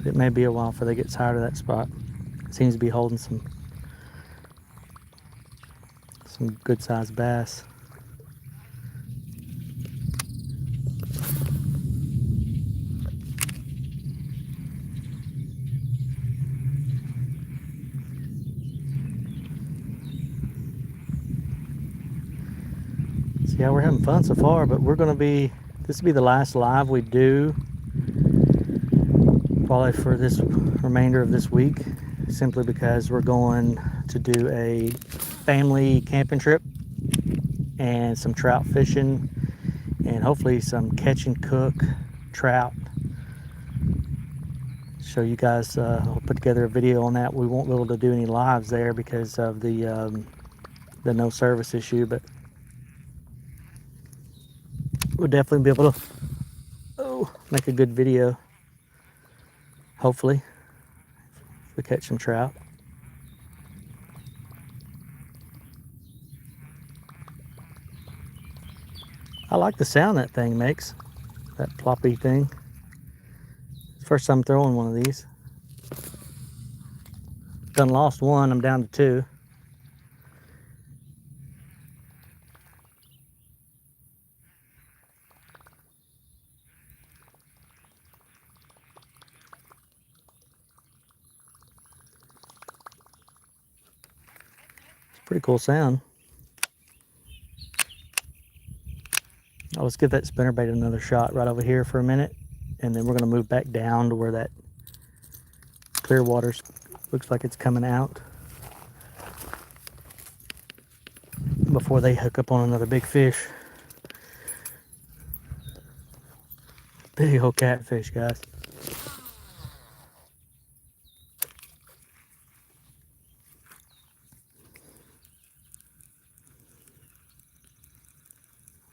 It may be a while before they get tired of that spot. It seems to be holding some good sized bass. So yeah, we're having fun so far, but this will be the last live we do probably for this remainder of this week, simply because we're going to do a family camping trip and some trout fishing and hopefully some catch and cook trout. Show you guys, I'll put together a video on that. We won't be able to do any lives there because of the no service issue, but we'll definitely be able to make a good video, hopefully, if we catch some trout. I like the sound that thing makes, that ploppy thing. First time throwing one of these. Done lost one, I'm down to 2. It's a pretty cool sound. Oh, let's give that spinnerbait another shot right over here for a minute, and then we're going to move back down to where that clear water looks like it's coming out before they hook up on another big fish. Big old catfish, guys.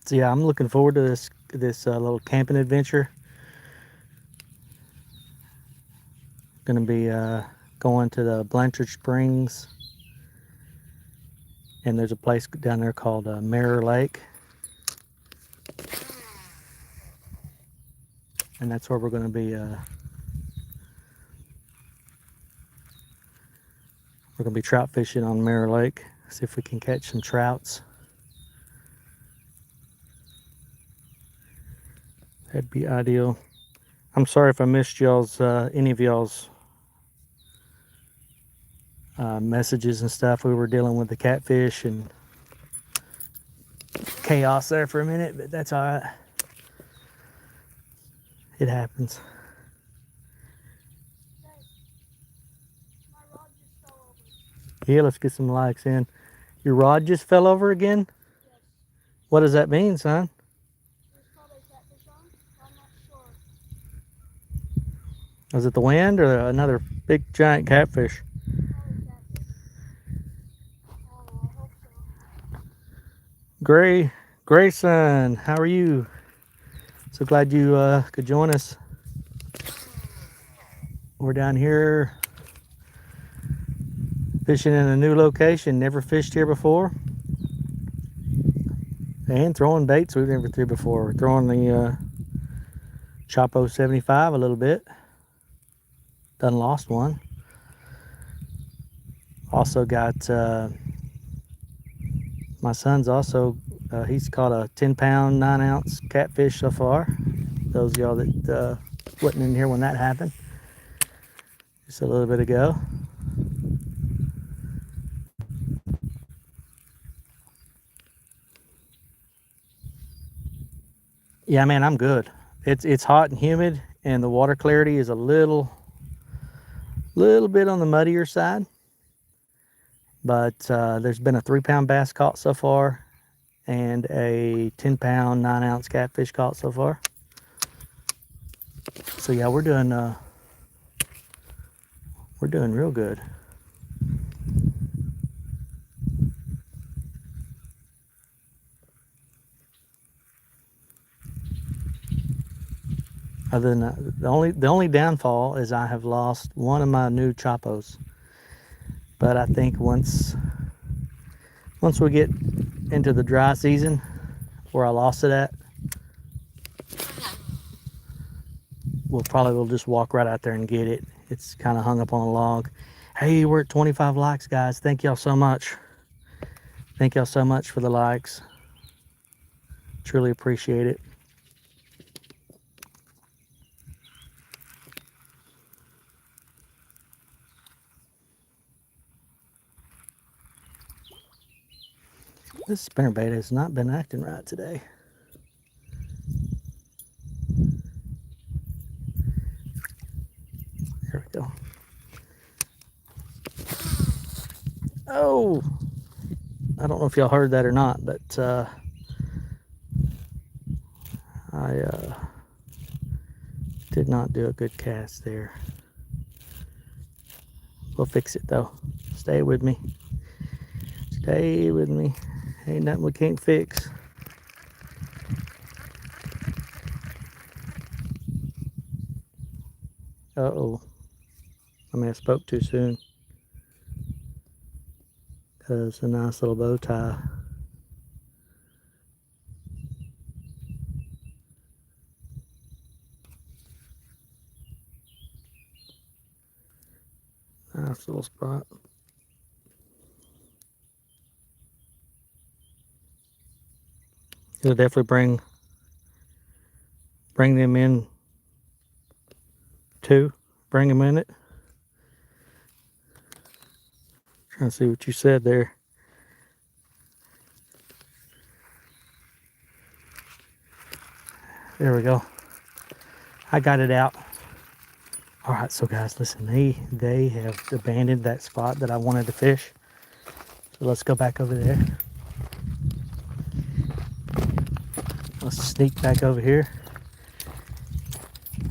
So yeah, I'm looking forward to this little camping adventure. Going to be going to the Blanchard Springs, and there's a place down there called Mirror Lake, and that's where we're going to be trout fishing on Mirror Lake. See if we can catch some trouts. That'd be ideal. I'm sorry if I missed y'all's any of y'all's messages and stuff. We were dealing with the catfish and chaos there for a minute, but that's all right. It happens. My rod just fell over. Yeah, let's get some likes in. Your rod just fell over again? Yes. What does that mean, son? There's probably a catfish on. I'm not sure. Was it the wind or another big giant catfish? Probably catfish. I don't know. I hope so. Grayson, how are you? So glad you could join us. We're down here fishing in a new location, never fished here before. And throwing baits we've never threw before. We're throwing the Chapo 75 a little bit. Done lost one. Also got, my son's also, he's caught a 10-pound, 9-ounce catfish so far. Those of y'all that wasn't in here when that happened. Just a little bit ago. Yeah, man, I'm good. It's hot and humid, and the water clarity is a little bit on the muddier side. But there's been a 3-pound bass caught so far, and a 10-pound, 9-ounce catfish caught so far. So yeah, we're doing real good. Other than that, the only downfall is I have lost one of my new Chapos. But I think once we get into the dry season where I lost it at, we'll just walk right out there and get it. It's kind of hung up on a log. Hey, we're at 25 likes, guys. Thank y'all so much. Thank y'all so much for the likes. Truly appreciate it. This spinnerbait has not been acting right today. There we go. Oh, I don't know if y'all heard that or not, but I did not do a good cast there. We'll fix it though. Stay with me. Stay with me. Ain't nothing we can't fix. Uh-oh. I may have spoke too soon. Because a nice little bow tie. Nice little spot. It'll definitely bring them in too. Bring them in it. Trying to see what you said there. There we go. I got it out. All right, so guys, listen, they have abandoned that spot that I wanted to fish. So let's go back over there. Let's sneak back over here.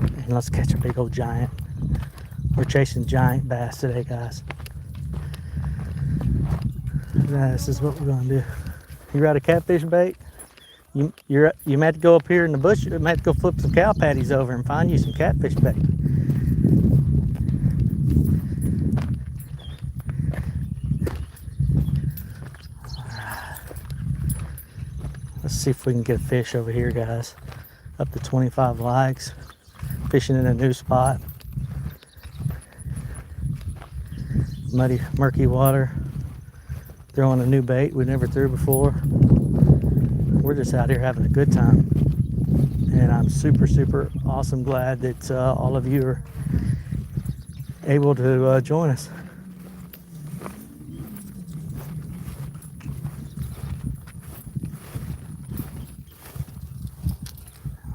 And let's catch a big old giant. We're chasing giant bass today, guys. This is what we're gonna do. You got a catfish bait? You might have to go up here in the bush. You might have to go flip some cow patties over and find you some catfish bait. Let's see if we can get a fish over here, guys. Up to 25 likes. Fishing in a new spot. Murky water. Throwing a new bait we never threw before. We're just out here having a good time. And I'm super, super awesome glad that all of you are able to join us.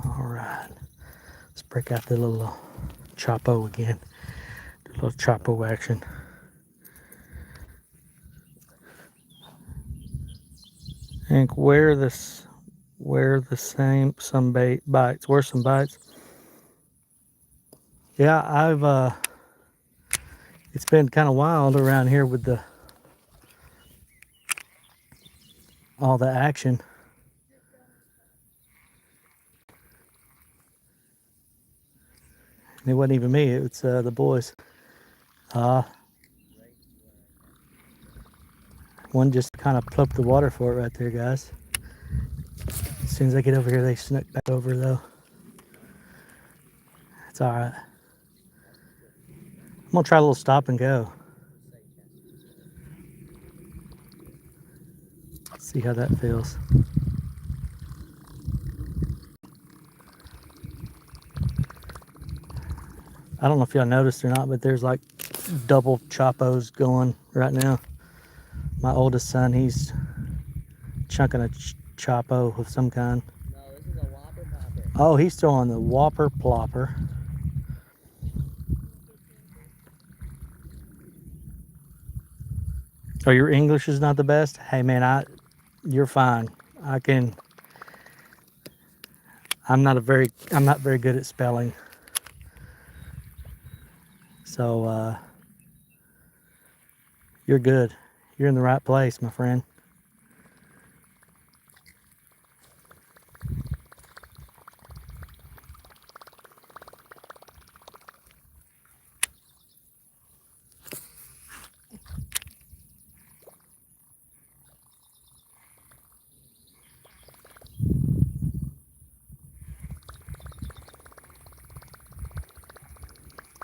All right. Let's break out the little Chopo again. Do a little Chopo action. And where the same some bait bites. Where's some bites? Yeah, I've it's been kind of wild around here with all the action. It wasn't even me, it's the boys. One just kind of plucked the water for it right there, guys. As soon as I get over here, they snuck back over though. It's all right. I'm gonna try a little stop and go. See how that feels. I don't know if y'all noticed or not, but there's like double Chopos going right now. My oldest son, he's chunking a Chopo of some kind. No, this is a Whopper Popper. Oh, he's throwing the Whopper Plopper. Oh, your English is not the best? Hey man, you're fine. I'm not very good at spelling. So you're good. You're in the right place, my friend.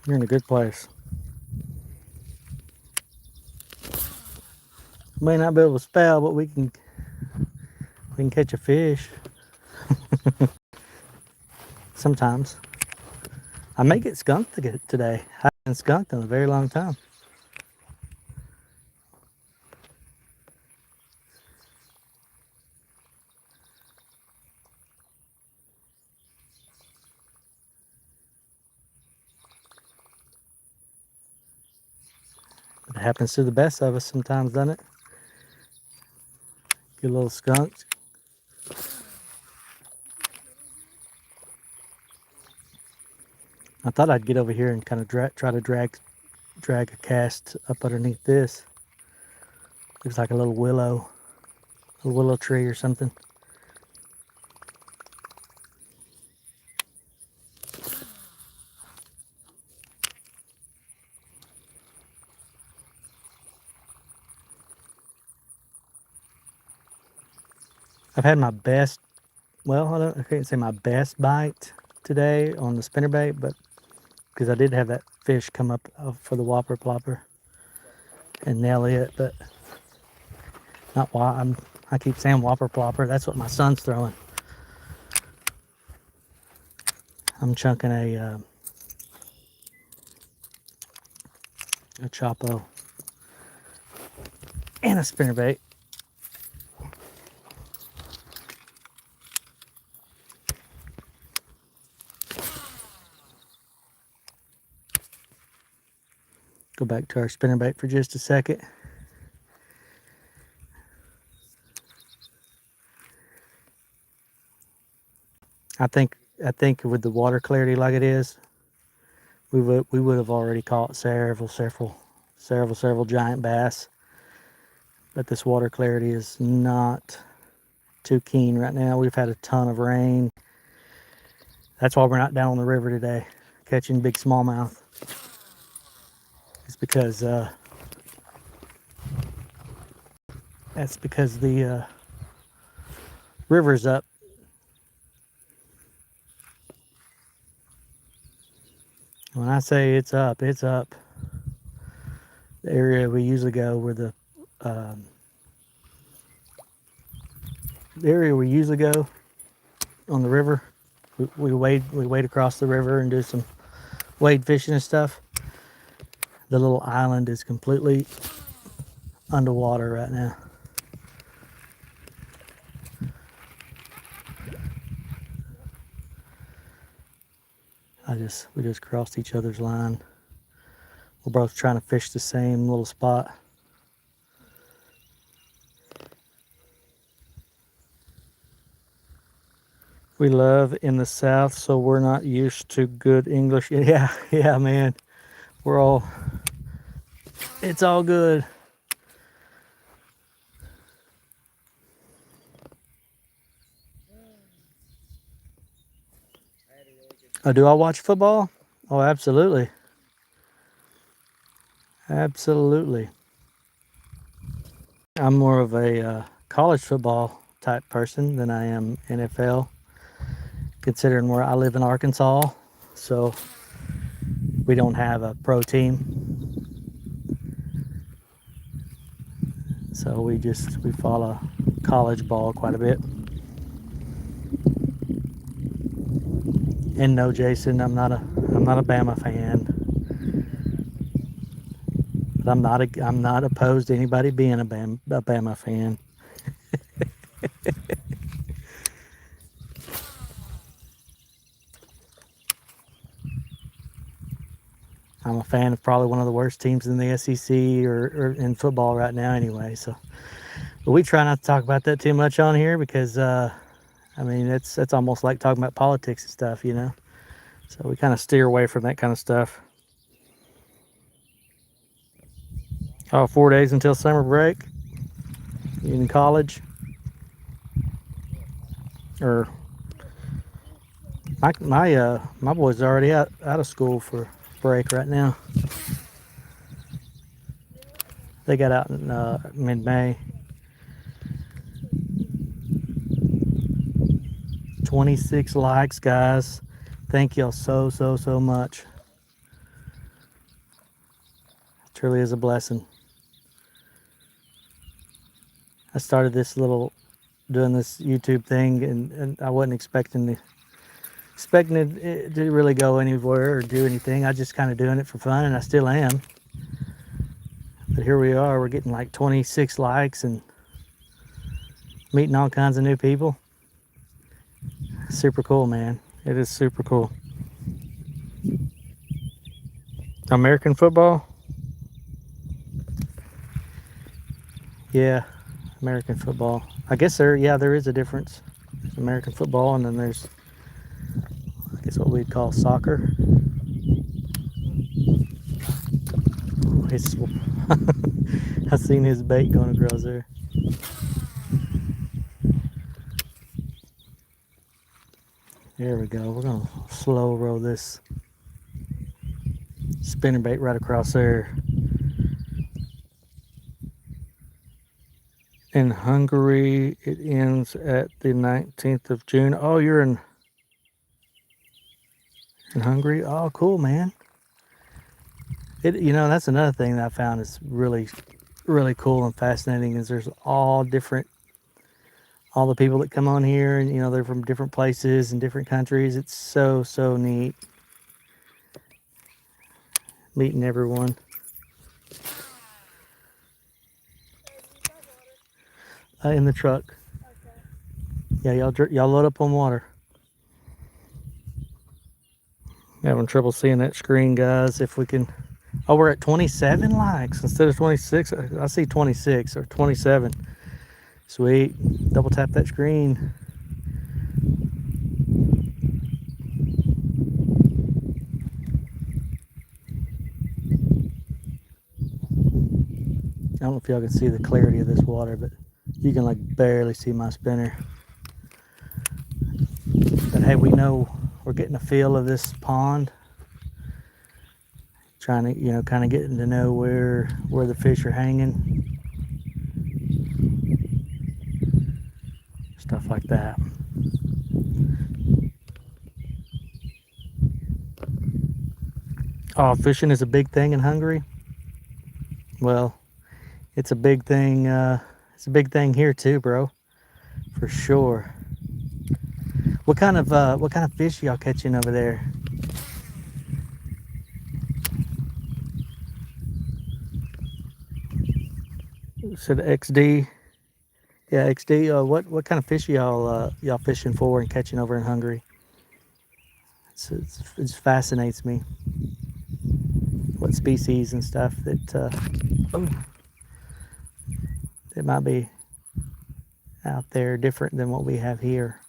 You're in a good place. May not be able to spell, but we can catch a fish. Sometimes. I may get skunked today. I haven't been skunked in a very long time. It happens to the best of us sometimes, doesn't it? Get a little skunked. I thought I'd get over here and kind of try to drag a cast up underneath this. Looks like a little willow tree or something. I've had my best, well, I can't say my best bite today on the spinnerbait, but because I did have that fish come up for the whopper plopper and nail it, but not why I keep saying whopper plopper. That's what my son's throwing. I'm chunking a Chopo and a spinnerbait. Go back to our spinnerbait for just a second. I think with the water clarity like it is, we would have already caught several giant bass. But this water clarity is not too keen right now. We've had a ton of rain. That's why we're not down on the river today catching big smallmouth. It's because that's because the river's up. When I say it's up, it's up. The area we usually go where the area we usually go on the river, we wade across the river and do some wade fishing and stuff. The little island is completely underwater right now. We just crossed each other's line. We're both trying to fish the same little spot. We love in the South, so we're not used to good English. Yeah, man. It's all good. Do I watch football? Oh, absolutely. Absolutely. I'm more of a college football type person than I am NFL, considering where I live in Arkansas, so we don't have a pro team. So we follow college ball quite a bit. And no, Jason, I'm not a Bama fan. But I'm not opposed to anybody being a Bama fan. I'm a fan of probably one of the worst teams in the SEC or in football right now anyway. So, but we try not to talk about that too much on here because I mean, it's almost like talking about politics and stuff, you know? So we kind of steer away from that kind of stuff. Oh, 4 days until summer break? You in college? Or my boys are already out of school for break right now. They got out in mid-May. 26 likes, guys. Thank y'all so much. Truly is a blessing. I started doing this YouTube thing, and I wasn't expecting it to really go anywhere or do anything. I just kind of doing it for fun, and I still am. But here we are. We're getting like 26 likes and meeting all kinds of new people. Super cool, man. It is super cool. American football? Yeah, American football. I guess there is a difference. There's American football, and then there's, I guess, what we'd call soccer. I seen his bait going across there. There we go. We're gonna slow roll this spinner bait right across there. In Hungary, it ends at the 19th of June. Oh, you're in Hungary? Oh, cool, man. That's another thing that I found is really, really cool and fascinating is there's all the people that come on here, and they're from different places and different countries. It's so, so neat meeting everyone. In the truck. Okay. Yeah, y'all load up on water. Having trouble seeing that screen, guys. If we can. Oh, we're at 27 likes instead of 26. I see 26 or 27. Sweet. Double tap that screen. I don't know if y'all can see the clarity of this water, but you can like barely see my spinner. But hey, we know we're getting a feel of this pond. Trying to, kind of getting to know where the fish are hanging. Stuff like that. Oh, fishing is a big thing in Hungary. Well, it's a big thing. It's a big thing here too, bro. For sure. What kind of fish y'all catching over there? Said XD. Yeah, XD. What kind of fish y'all fishing for and catching over in Hungary? It fascinates me. What species and stuff that might be out there different than what we have here.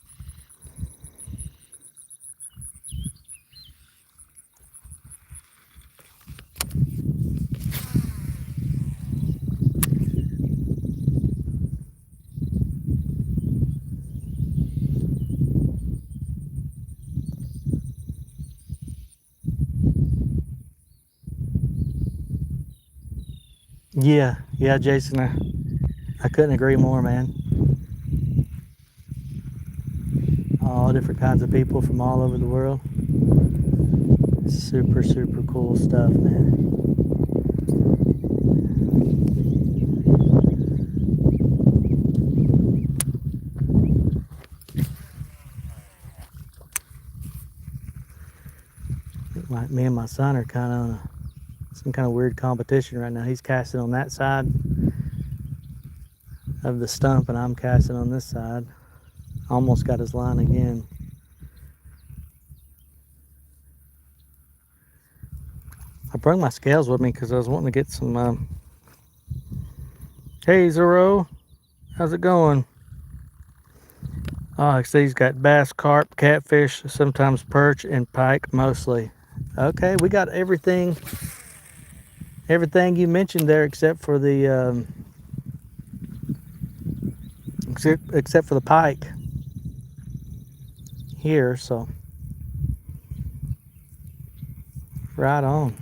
Yeah, Jason, I couldn't agree more, man. All different kinds of people from all over the world. Super, super cool stuff, man. Me and my son are kind of on some kind of weird competition right now. He's casting on that side of the stump and I'm casting on this side. Almost got his line again. I brought my scales with me because I was wanting to get some hey Zero, how's it going? Oh, I see he's got bass, carp, catfish, sometimes perch, and pike mostly. Okay, we got everything you mentioned there except for the except for the pike here, so right on.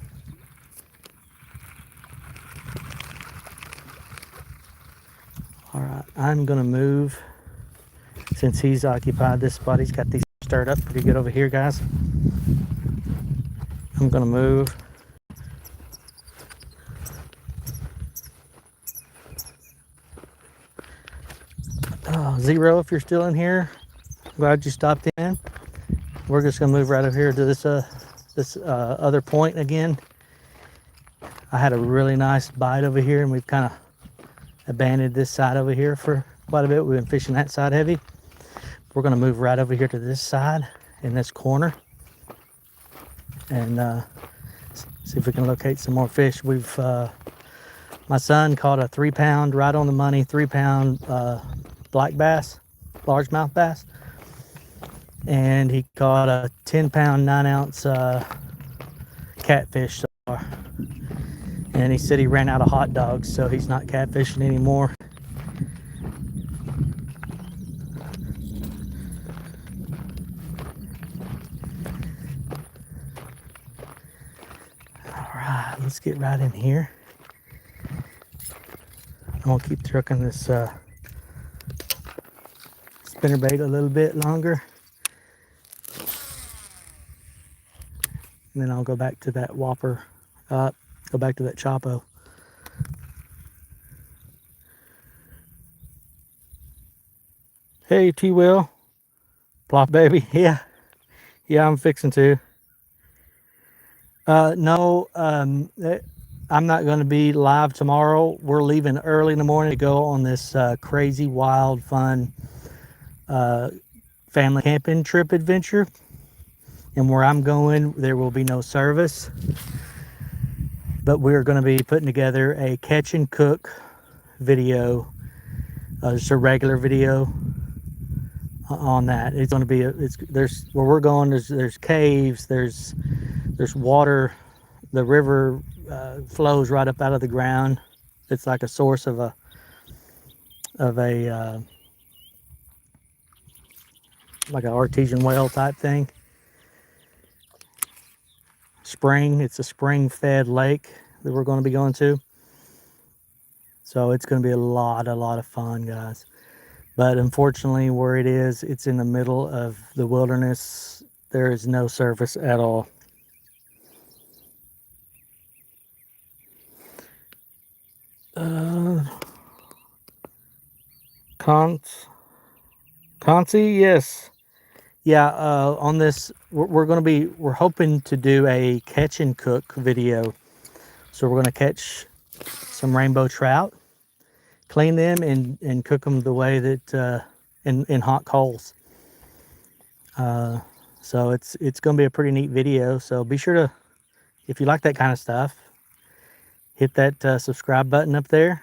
All right, I'm gonna move since he's occupied this spot. He's got these stirred up pretty good over here, guys. I'm gonna move Zero, if you're still in here, glad you stopped in. We're just gonna move right over here to this other point again. I had a really nice bite over here, and we've kind of abandoned this side over here for quite a bit. We've been fishing that side heavy. We're gonna move right over here to this side in this corner and see if we can locate some more fish. We've my son caught a 3-pound, right on the money, 3-pound black bass, largemouth bass, and he caught a 10-pound, 9-ounce catfish so far. And he said he ran out of hot dogs, so he's not catfishing anymore. All right, let's get right in here. I'm gonna keep trucking this spinnerbait a little bit longer. And then I'll go back to that whopper, go back to that Chapo. Hey, T-Will. Plop baby, yeah. Yeah, I'm fixing to. No, I'm not going to be live tomorrow. We're leaving early in the morning to go on this crazy, wild, fun family camping trip adventure. And where I'm going, there will be no service. But we're going to be putting together a catch and cook video, just a regular video on that. It's going to be there's where we're going. There's caves. There's water. The river flows right up out of the ground. It's like a source of a like an artesian well type thing. Spring. It's a spring fed lake that we're going to be going to. So it's going to be a lot of fun, guys. But unfortunately, where it is, it's in the middle of the wilderness. There is no service at all. Concy, yes. Yeah, on this, we're hoping to do a catch and cook video. So we're going to catch some rainbow trout, clean them, and cook them the way that, in hot coals. So it's going to be a pretty neat video. So be sure to, if you like that kind of stuff, hit that subscribe button up there.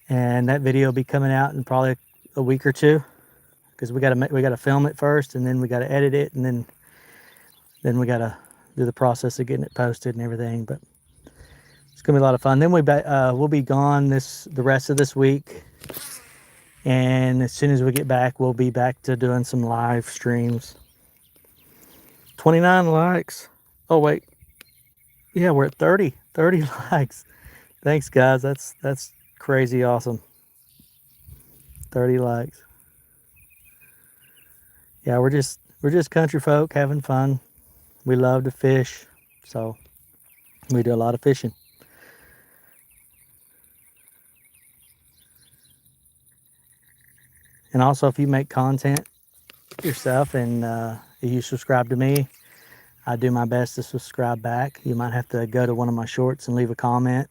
And that video will be coming out in probably a week or two. Because we gotta film it first, and then we gotta edit it, and then we gotta do the process of getting it posted and everything. But it's gonna be a lot of fun. Then we'll be gone the rest of this week, and as soon as we get back, we'll be back to doing some live streams. 29 likes. Oh wait, yeah, we're at 30 likes. Thanks, guys. That's crazy awesome. 30 likes. Yeah, we're just country folk having fun. We love to fish, so we do a lot of fishing. And also, if you make content yourself and if you subscribe to me, I do my best to subscribe back. You might have to go to one of my shorts and leave a comment,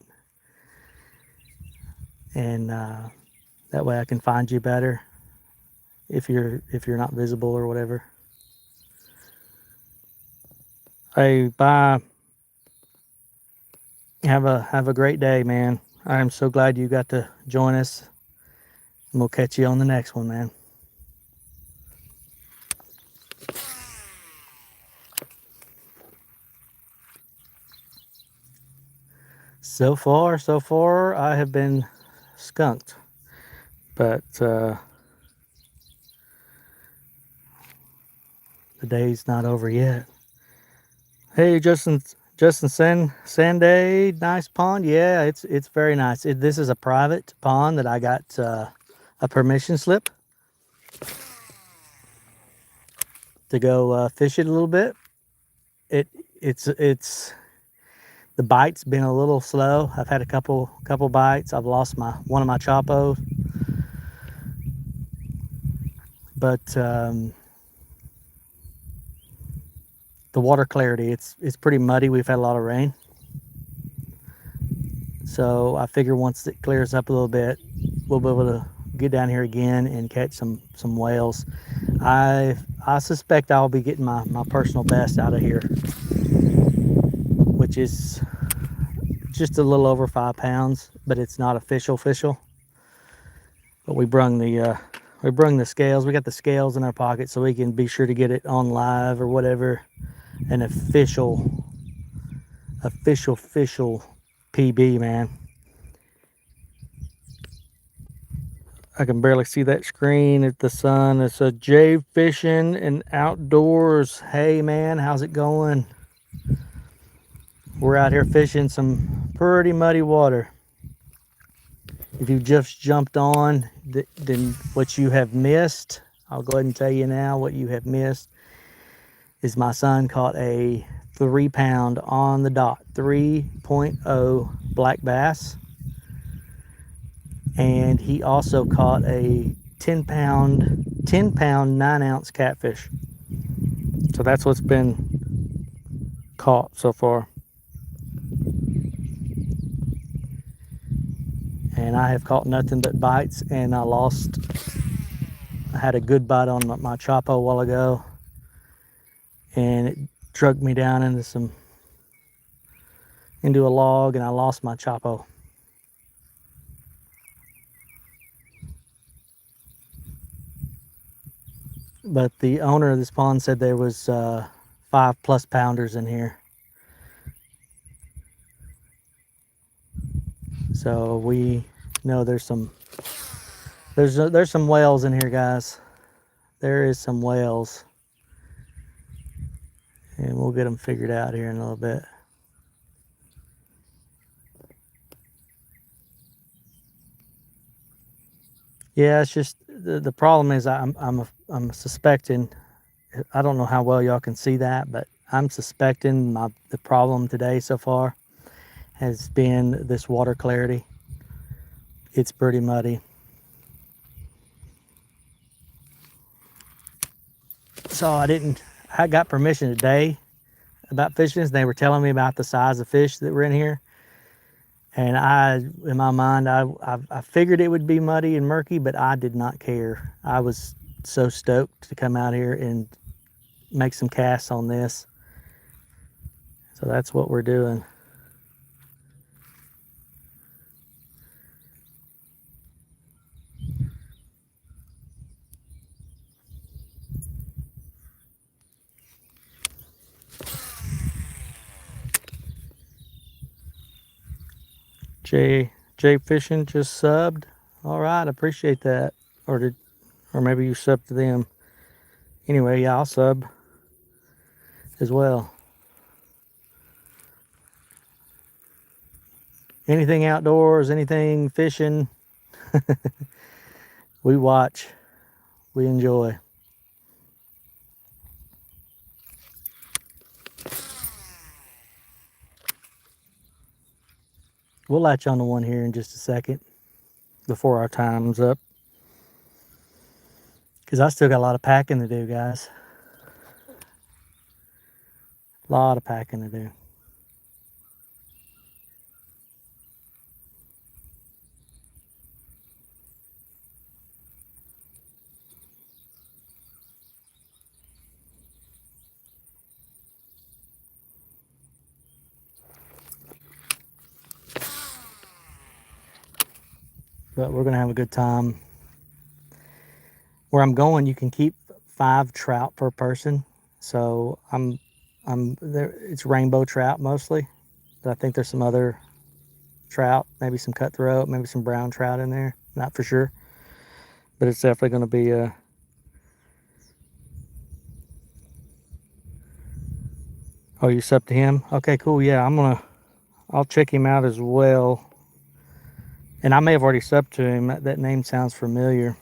and that way I can find you better. If you're not visible or whatever. Hey, bye. Have a great day, man. I am so glad you got to join us. And we'll catch you on the next one, man. So far, I have been skunked, but the day's not over yet. Hey, Justin Sanday, nice pond. Yeah, it's very nice. This is a private pond that I got a permission slip to go fish it a little bit. It's the bite's been a little slow. I've had a couple bites. I've lost one of my Chapos. but the water clarity, it's pretty muddy. We've had a lot of rain. So I figure once it clears up a little bit, we'll be able to get down here again and catch some whales. I suspect I'll be getting my personal best out of here, which is just a little over 5 pounds, but it's not official. But we brung the scales. We got the scales in our pocket so we can be sure to get it on live or whatever. An official PB, man. I can barely see that screen at the sun. It's a Jay Fishing and Outdoors. Hey man, how's it going? We're out here fishing some pretty muddy water. If you just jumped on, then what you have missed, I'll go ahead and tell you now what you have missed is my son caught a 3 pound on the dot, 3.0 black bass. And he also caught a 10 pound 9 ounce catfish. So that's what's been caught so far. And I have caught nothing but bites, and I had a good bite on my Chapo a while ago, and it dragged me down into a log, and I lost my Chapo. But the owner of this pond said there was 5+ pounders in here. So we know there's some whales in here, guys. There is some whales. And we'll get them figured out here in a little bit. Yeah, it's just the problem is I'm suspecting. I don't know how well y'all can see that, but I'm suspecting the problem today so far has been this water clarity. It's pretty muddy. So I got permission today about fishing. They were telling me about the size of fish that were in here. And in my mind, I figured it would be muddy and murky, but I did not care. I was so stoked to come out here and make some casts on this. So that's what we're doing. Jay Fishing just subbed. All right, appreciate that. Or maybe you subbed to them. Anyway, yeah, I'll sub as well. Anything outdoors, anything fishing, we watch, we enjoy. We'll latch on to one here in just a second before our time's up. Because I still got a lot of packing to do, guys. A lot of packing to do. But we're gonna have a good time. Where I'm going, you can keep 5 trout per person. So I'm there. It's rainbow trout mostly, but I think there's some other trout, maybe some cutthroat, maybe some brown trout in there. Not for sure, but it's definitely going to be a. Oh, you subbed to him? Okay, cool. Yeah, I'll check him out as well. And I may have already subbed to him. That name sounds familiar.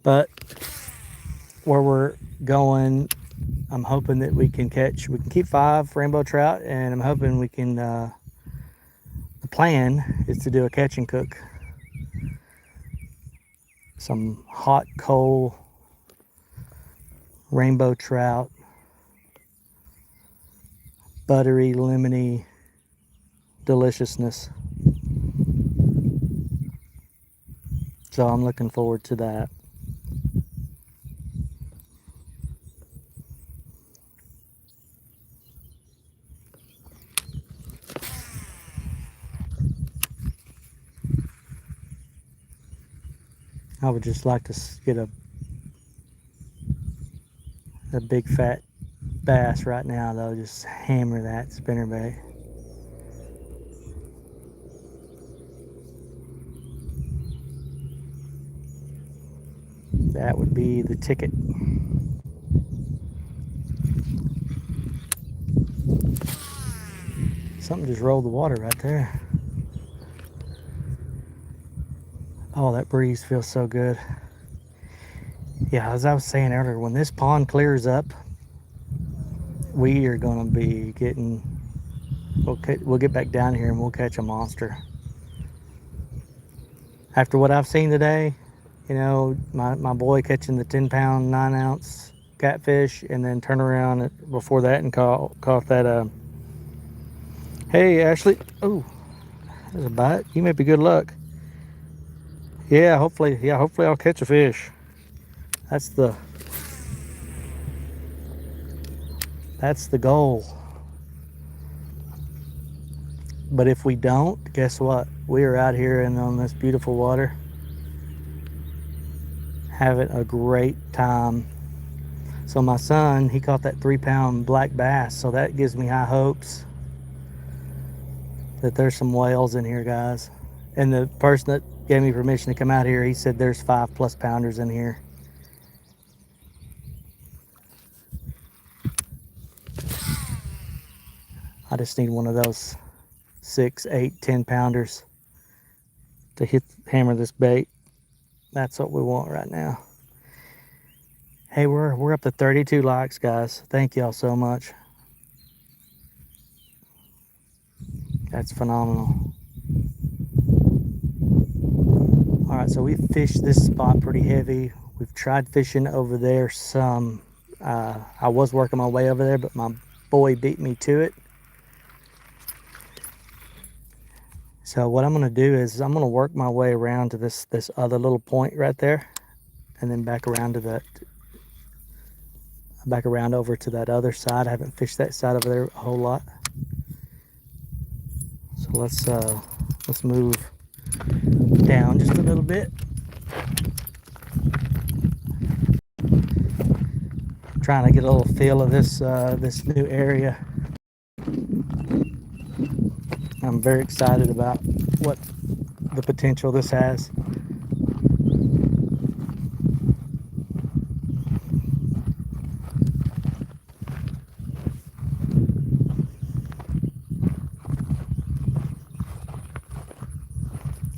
But where we're going, I'm hoping that we can keep 5 rainbow trout, and I'm hoping we can, the plan is to do a catch and cook. some hot coal, rainbow trout, buttery, lemony deliciousness. So I'm looking forward to that. I would just like to get a big fat bass right now though. Just hammer that spinnerbait. That would be the ticket. Something just rolled the water right there. Oh, that breeze feels so good. Yeah, as I was saying earlier, when this pond clears up, we are going to be getting, we'll get back down here and we'll catch a monster. After what I've seen today, you know, my boy catching the 10-pound, 9-ounce catfish, and then turn around before that and caught that, hey, Ashley, oh, there's a bite. You may be good luck. Yeah, hopefully I'll catch a fish. That's the goal. But if we don't, guess what? We are out here and on this beautiful water having a great time. So my son, he caught that 3-pound black bass, so that gives me high hopes that there's some whales in here, guys. And the person that gave me permission to come out here, he said there's 5+ pounders in here. I just need one of those 6, 8, 10 pounders to hammer this bait. That's what we want right now. Hey, we're up to 32 likes, guys. Thank y'all so much. That's phenomenal. All right, so we fished this spot pretty heavy. We've tried fishing over there some. I was working my way over there, but my boy beat me to it. So what I'm gonna do is I'm gonna work my way around to this other little point right there, and then back around to that, back around over to that other side. I haven't fished that side over there a whole lot. So let's move down just a little bit. Trying to get a little feel of this this new area. I'm very excited about what the potential this has.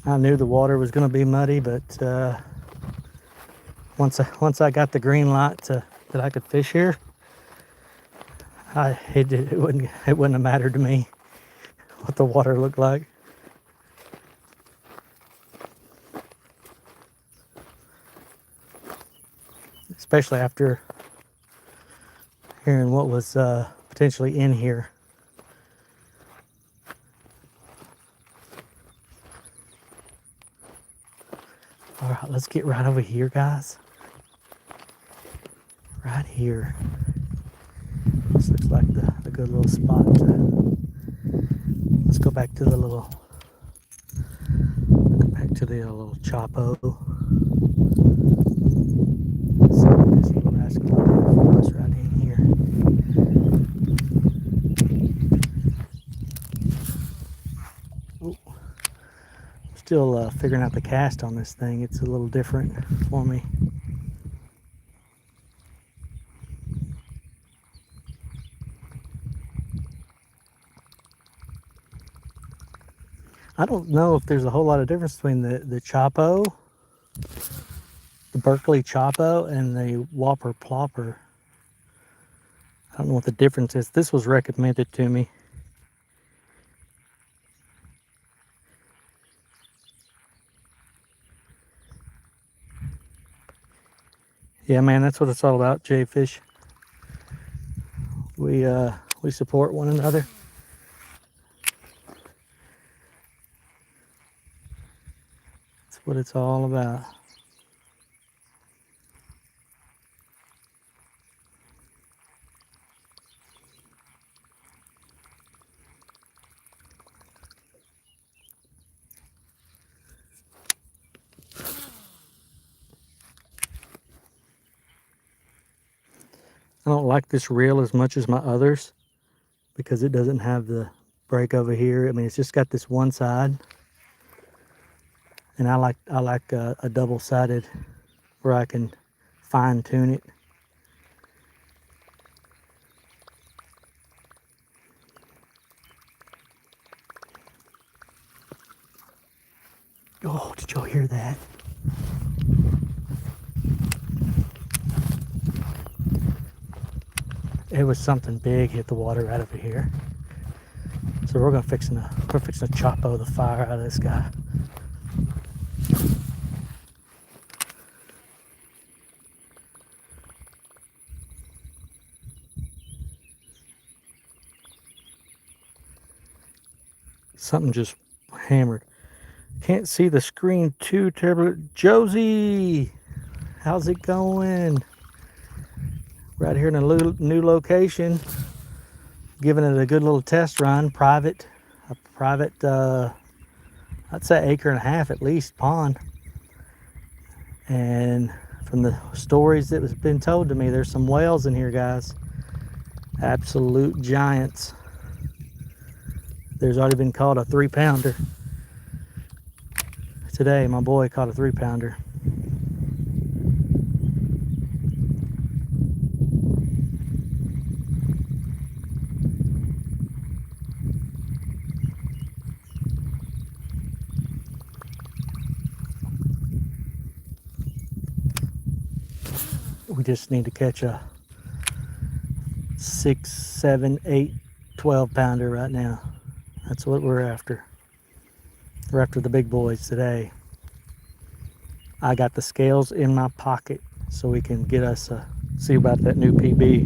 I knew the water was going to be muddy, but once I got the green light that I could fish here, it wouldn't have mattered to me what the water looked like. Especially after hearing what was potentially in here. All right, let's get right over here, guys. Right here. This looks like the good little spot. Let's go back to the little. Go back to the little Chapo. Let's see what this little rascal for us right in here. Ooh. Still figuring out the cast on this thing. It's a little different for me. I don't know if there's a whole lot of difference between the Chapo, the Berkley Chapo, and the Whopper Plopper. I don't know what the difference is. This was recommended to me. Yeah, man, that's what it's all about, Jayfish. We support one another. That's what it's all about. I don't like this reel as much as my others because it doesn't have the break over here. I mean, it's just got this one side, and I like a double-sided where I can fine tune it. Oh, did y'all hear that? It was something big hit the water right over here. So we're fixing to choppo the fire out of this guy. Something just hammered. Can't see the screen too terribly. Josie, how's it going? Right here in a new location, giving it a good little test run. A private, I'd say acre and a half at least pond. And from the stories that was been told to me, there's some whales in here, guys. Absolute giants. There's already been caught a 3-pounder. Today, my boy caught a 3-pounder. We just need to catch a 6, 7, 8, 12-pounder right now. That's what we're after. We're after the big boys today. I got the scales in my pocket so we can get us see about that new PB.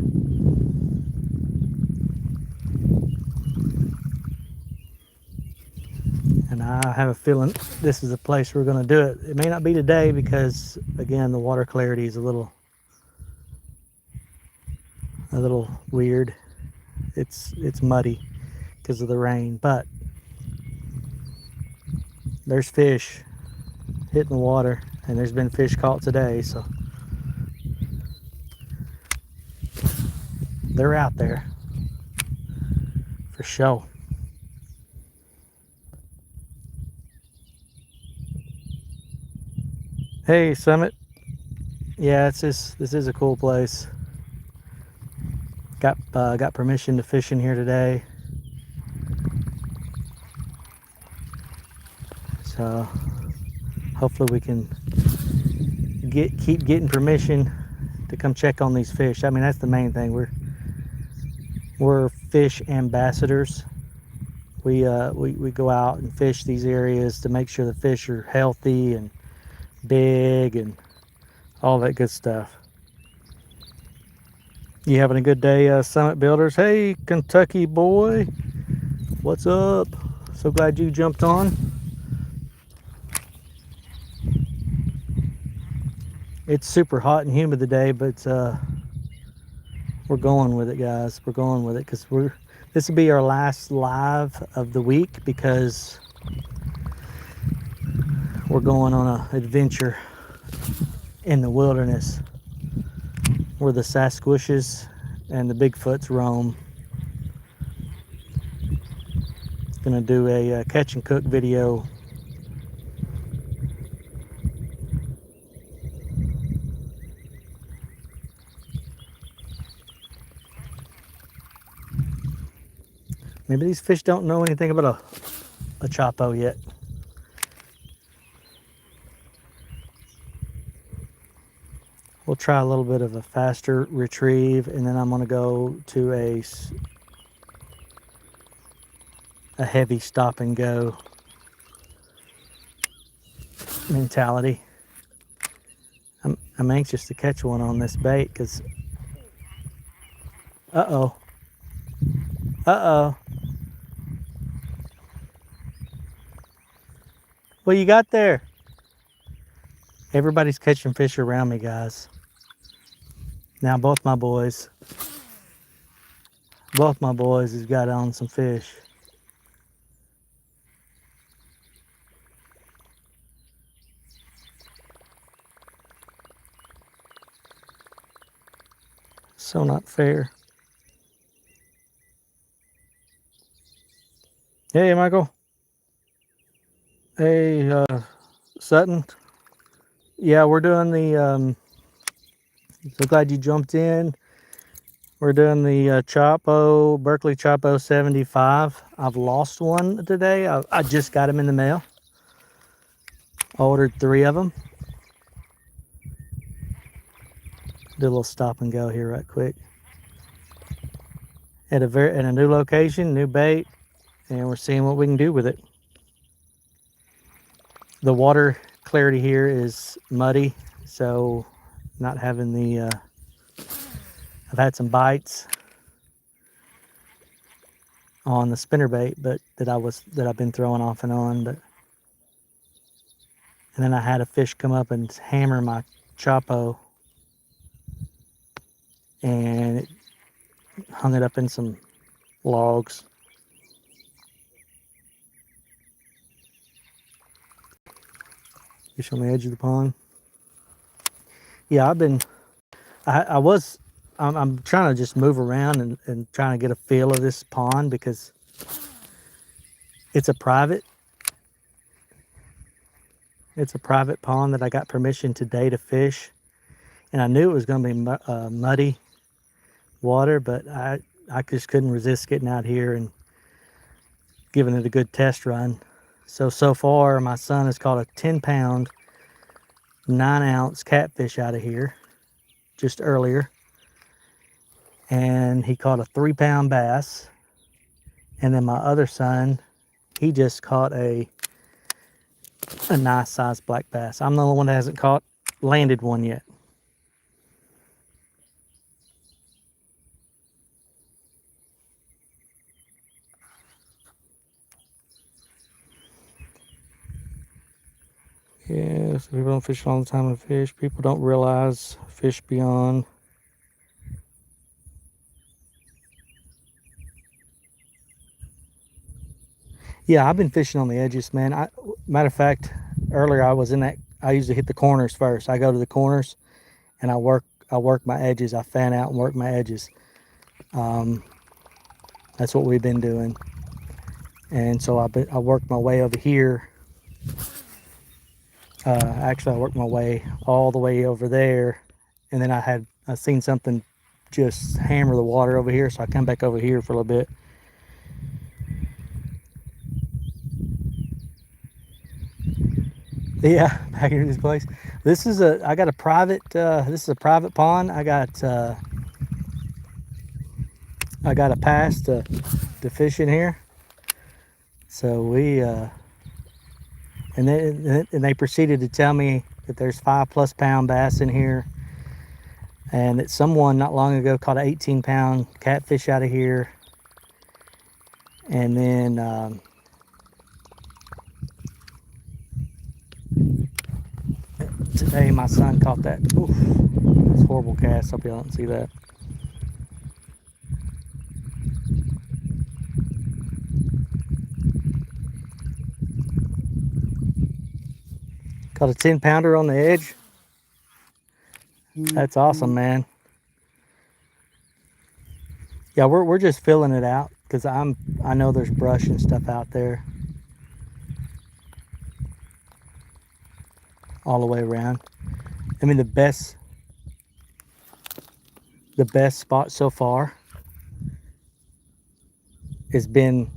And I have a feeling this is the place we're going to do it. It may not be today because, again, the water clarity is a little weird. It's muddy because of the rain, but there's fish hitting the water, and there's been fish caught today, so they're out there for sure. Hey, Summit. Yeah, this is a cool place. Got permission to fish in here today. So hopefully we can keep getting permission to come check on these fish. I mean, that's the main thing. We're fish ambassadors. We go out and fish these areas to make sure the fish are healthy and big and all that good stuff. You having a good day, Summit Builders? Hey, Kentucky boy, what's up? So glad you jumped on. It's super hot and humid today, but we're going with it, guys. We're going with it because this will be our last live of the week because we're going on an adventure in the wilderness where the Sasquatches and the Bigfoots roam. Gonna do a catch and cook video. Maybe these fish don't know anything about a choppo yet. We'll try a little bit of a faster retrieve, and then I'm going to go to a heavy stop and go mentality. I'm anxious to catch one on this bait because. Uh-oh. Uh-oh. What you got there? Everybody's catching fish around me, guys. Now both my boys has got on some fish. So not fair. Hey, Michael. Hey, Sutton. Yeah, we're doing the, so glad you jumped in. We're doing the Chapo, Berkeley Chapo 75. I've lost one today. I just got them in the mail. I ordered 3 of them. Do a little stop and go here right quick. At a new location, new bait, and we're seeing what we can do with it. The water clarity here is muddy, so not having the I've had some bites on the spinnerbait, but that I've been throwing off and on, but and then I had a fish come up and hammer my Chapo, and it hung it up in some logs. Fish on the edge of the pond. Yeah, I'm trying to just move around and trying to get a feel of this pond because it's a private pond that I got permission today to fish, and I knew it was going to be muddy water, but I just couldn't resist getting out here and giving it a good test run. So far my son has caught a 10-pound 9-ounce catfish out of here just earlier, and he caught a 3-pound bass, and then my other son, he just caught a nice sized black bass. I'm the only one that hasn't landed one yet. Yeah, so people don't fish all the time with fish. People don't realize fish beyond. Yeah, I've been fishing on the edges, man. Matter of fact, earlier I was in that. I usually hit the corners first. I go to the corners, and I work my edges. I fan out and work my edges. That's what we've been doing. And so I worked my way over here. Actually, I worked my way all the way over there, and then I seen something just hammer the water over here, so I come back over here for a little bit. Yeah, back here in this place. I got a private. This is a private pond. I got a pass to fish in here. So we. And they proceeded to tell me that there's 5+ pound bass in here, and that someone not long ago caught an 18-pound catfish out of here. And then today my son caught that. Oof, that's a horrible cast. Hope y'all don't see that. Caught a 10-pounder on the edge. That's awesome, man. Yeah, we're just filling it out because I know there's brush and stuff out there all the way around. I mean, the best spot so far has been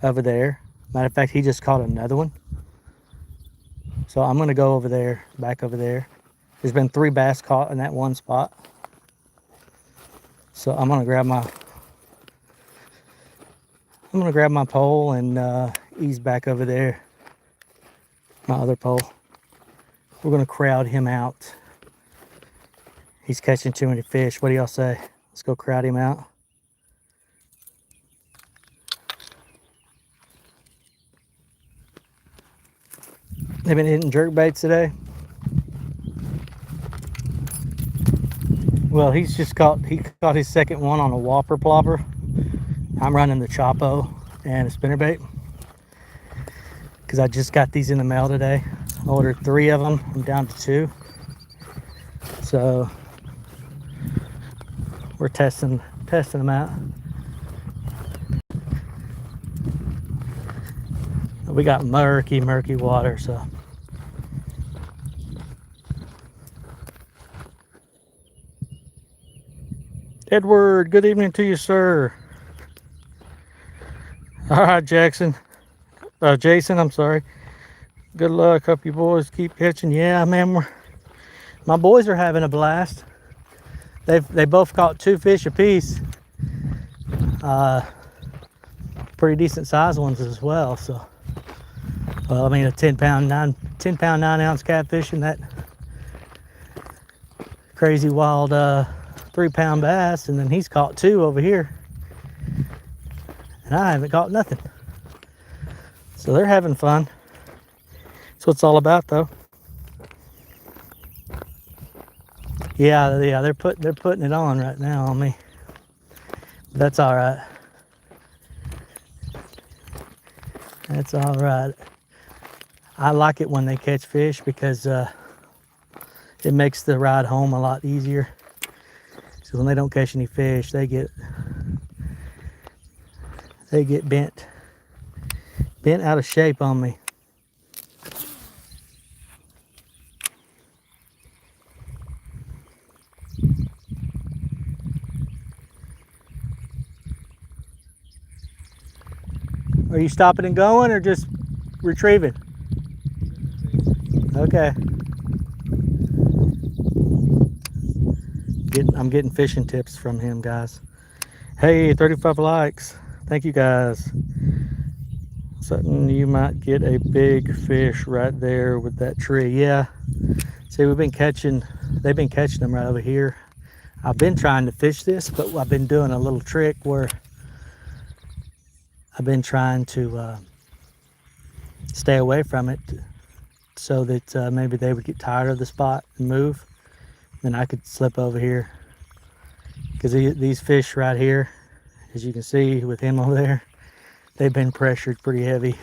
over there. Matter of fact, he just caught another one. So I'm gonna go over there, back over there. There's been 3 bass caught in that one spot. So I'm gonna grab my pole and ease back over there. My other pole. We're gonna crowd him out He's catching too many fish. What do y'all say? Let's go crowd him out. They've been hitting jerk baits today. Well, he caught his second one on a whopper plopper. I'm running the Chopo and a spinnerbait because I just got these in the mail today. I ordered 3 of them. I'm down to 2. So we're testing them out. We got murky water, so. Edward, good evening to you, sir. All right, Jason, I'm sorry. Good luck. Hope you boys keep catching. Yeah, man, my boys are having a blast. They both caught 2 fish apiece. Pretty decent sized ones as well. So, well, I mean, a 10 pound 9 ounce catfish and that crazy wild 3 pound bass, and then he's caught 2 over here, and I haven't caught nothing. So they're having fun. That's what it's all about, though. Yeah, they're putting it on right now on me. But that's all right. That's all right. I like it when they catch fish because it makes the ride home a lot easier. So when they don't catch any fish, they get bent out of shape on me. Are you stopping and going or just retrieving? Okay. I'm getting fishing tips from him, guys. Hey, 35 likes. Thank you, guys. Something you might get a big fish right there with that tree. Yeah. See, they've been catching them right over here. I've been trying to fish this, but I've been doing a little trick where I've been trying to stay away from it so that maybe they would get tired of the spot and move. Then I could slip over here. Because these fish right here, as you can see with him over there, they've been pressured pretty heavy.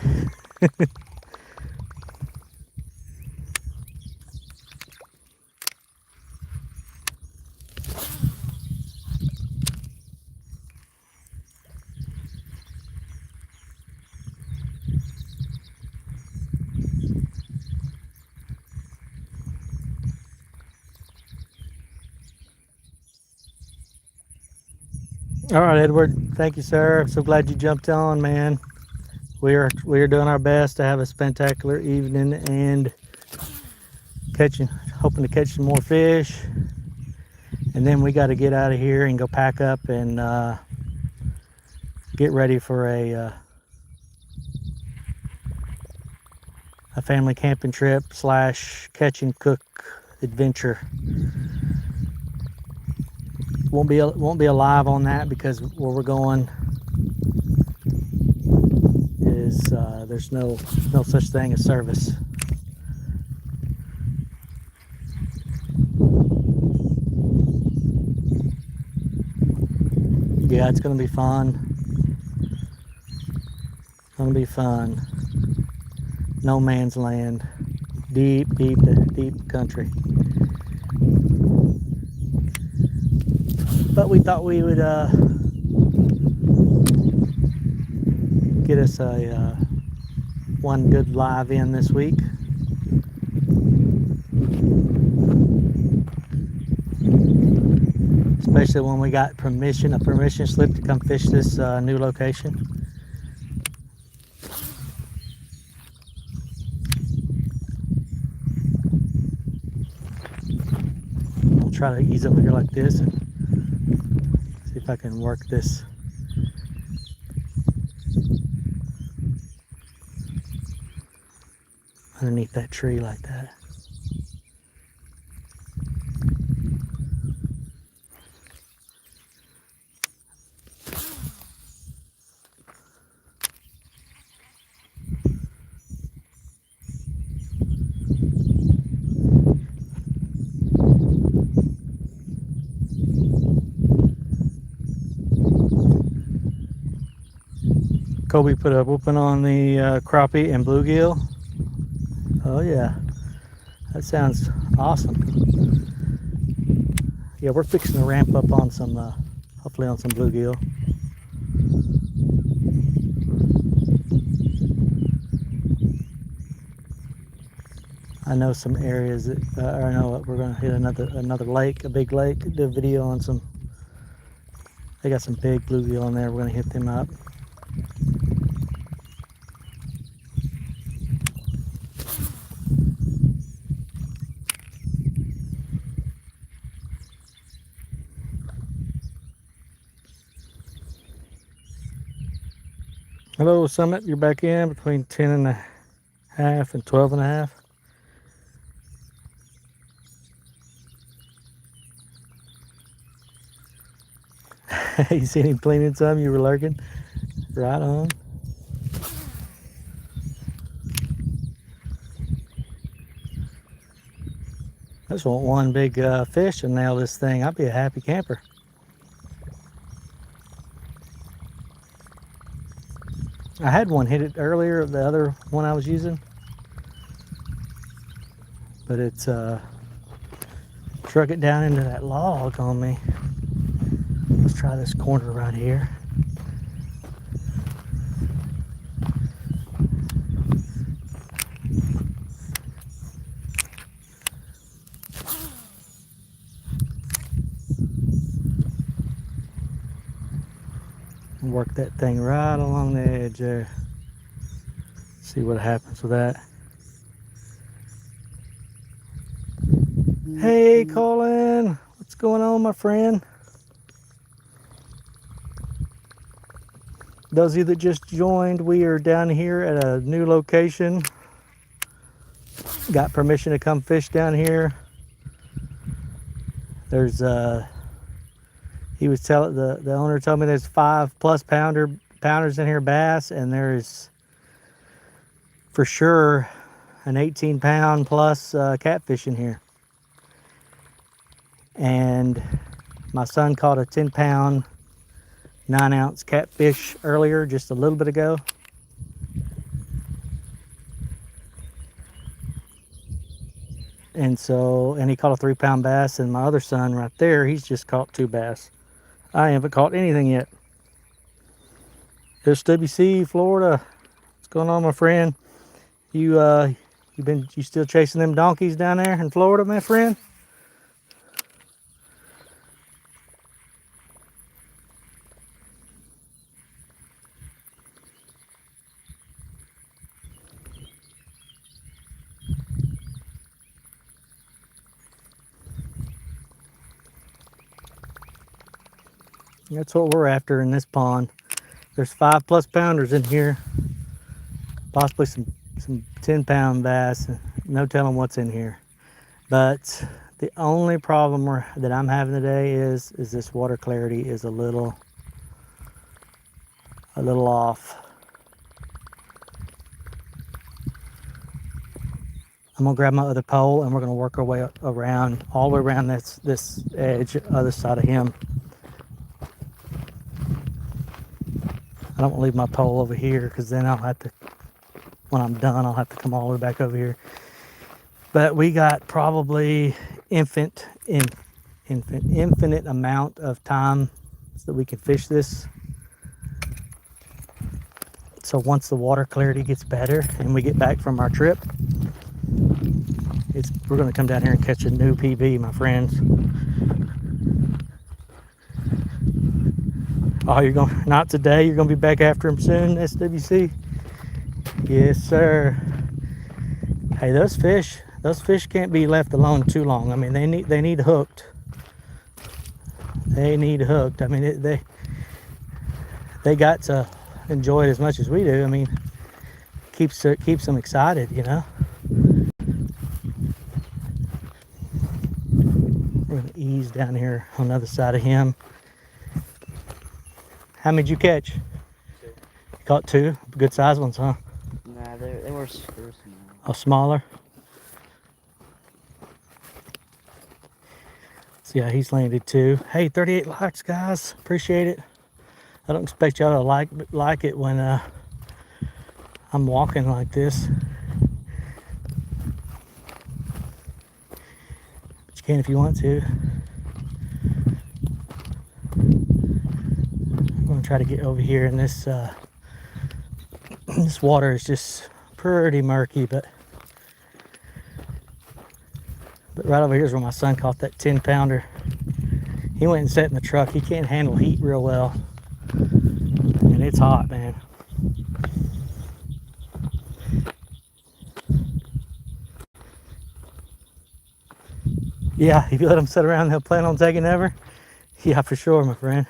All right, Edward. Thank you, sir. I'm so glad you jumped on, man. We are doing our best to have a spectacular evening and hoping to catch some more fish. And then we got to get out of here and go pack up and get ready for a family camping trip / catch and cook adventure. Won't be alive on that because where we're going is there's no such thing as service. Yeah, it's gonna be fun. Gonna be fun. No man's land. Deep country. But we thought we would get us a one good live in this week. Especially when we got a permission slip to come fish this new location. I'll try to ease over here like this and see if I can work this. Underneath that tree like that. Kobe put a whooping on the crappie and bluegill. Oh yeah, that sounds awesome. Yeah, we're fixing to ramp up on some, hopefully on some bluegill. I know some areas that, I know we're gonna hit another lake, a big lake. Do a video on some. They got some big bluegill in there. We're gonna hit them up. Hello, Summit. You're back in between 10 and a half and 12 and a half. You seen him cleaning some? You were lurking? Right on. I just want one big fish and nail this thing. I'd be a happy camper. I had one hit it earlier, the other one I was using. But it's struck it down into that log on me. Let's try this corner right here. Work that thing right along the edge there. See what happens with that. Hey Colin, what's going on, my friend? Those of you that just joined, we are down here at a new location. Got permission to come fish down here. There's he was telling the owner told me there's 5+ pounders in here, bass, and there's for sure an 18-pound plus catfish in here. And my son caught a 10-pound 9-ounce catfish earlier, just a little bit ago. And he caught a 3-pound bass, and my other son right there, he's just caught 2 bass. I haven't caught anything yet. There's WC, Florida. What's going on, my friend? You still chasing them donkeys down there in Florida, my friend? That's what we're after in this pond. There's 5+ pounders in here, possibly some 10-pound bass. No telling what's in here. But the only problem that I'm having today is this water clarity is a little off. I'm gonna grab my other pole and we're gonna work our way around, all the way around this edge, other side of him. I don't want to leave my pole over here because then I'll have to, when I'm done, I'll have to come all the way back over here. But we got probably infinite amount of time so that we can fish this. So once the water clarity gets better and we get back from our trip, we're going to come down here and catch a new PB, my friends. Oh, you're going, not today, you're going to be back after him soon, SWC? Yes, sir. Hey, those fish can't be left alone too long. I mean, they need hooked. They need hooked. I mean, they got to enjoy it as much as we do. I mean, keeps them excited, you know. We're gonna ease down here on the other side of him. How many did you catch? 2. You caught 2 good sized ones, huh? Nah, they were small. Oh, smaller. So yeah, he's landed 2. Hey, 38 likes, guys. Appreciate it. I don't expect y'all to like it when I'm walking like this. But you can if you want to. I'm gonna try to get over here, and this this water is just pretty murky, but right over here is where my son caught that 10-pounder. He went and sat in the truck. He can't handle heat real well, and it's hot, man. Yeah, if you let them sit around, they'll plan on taking over. Yeah, for sure, my friend.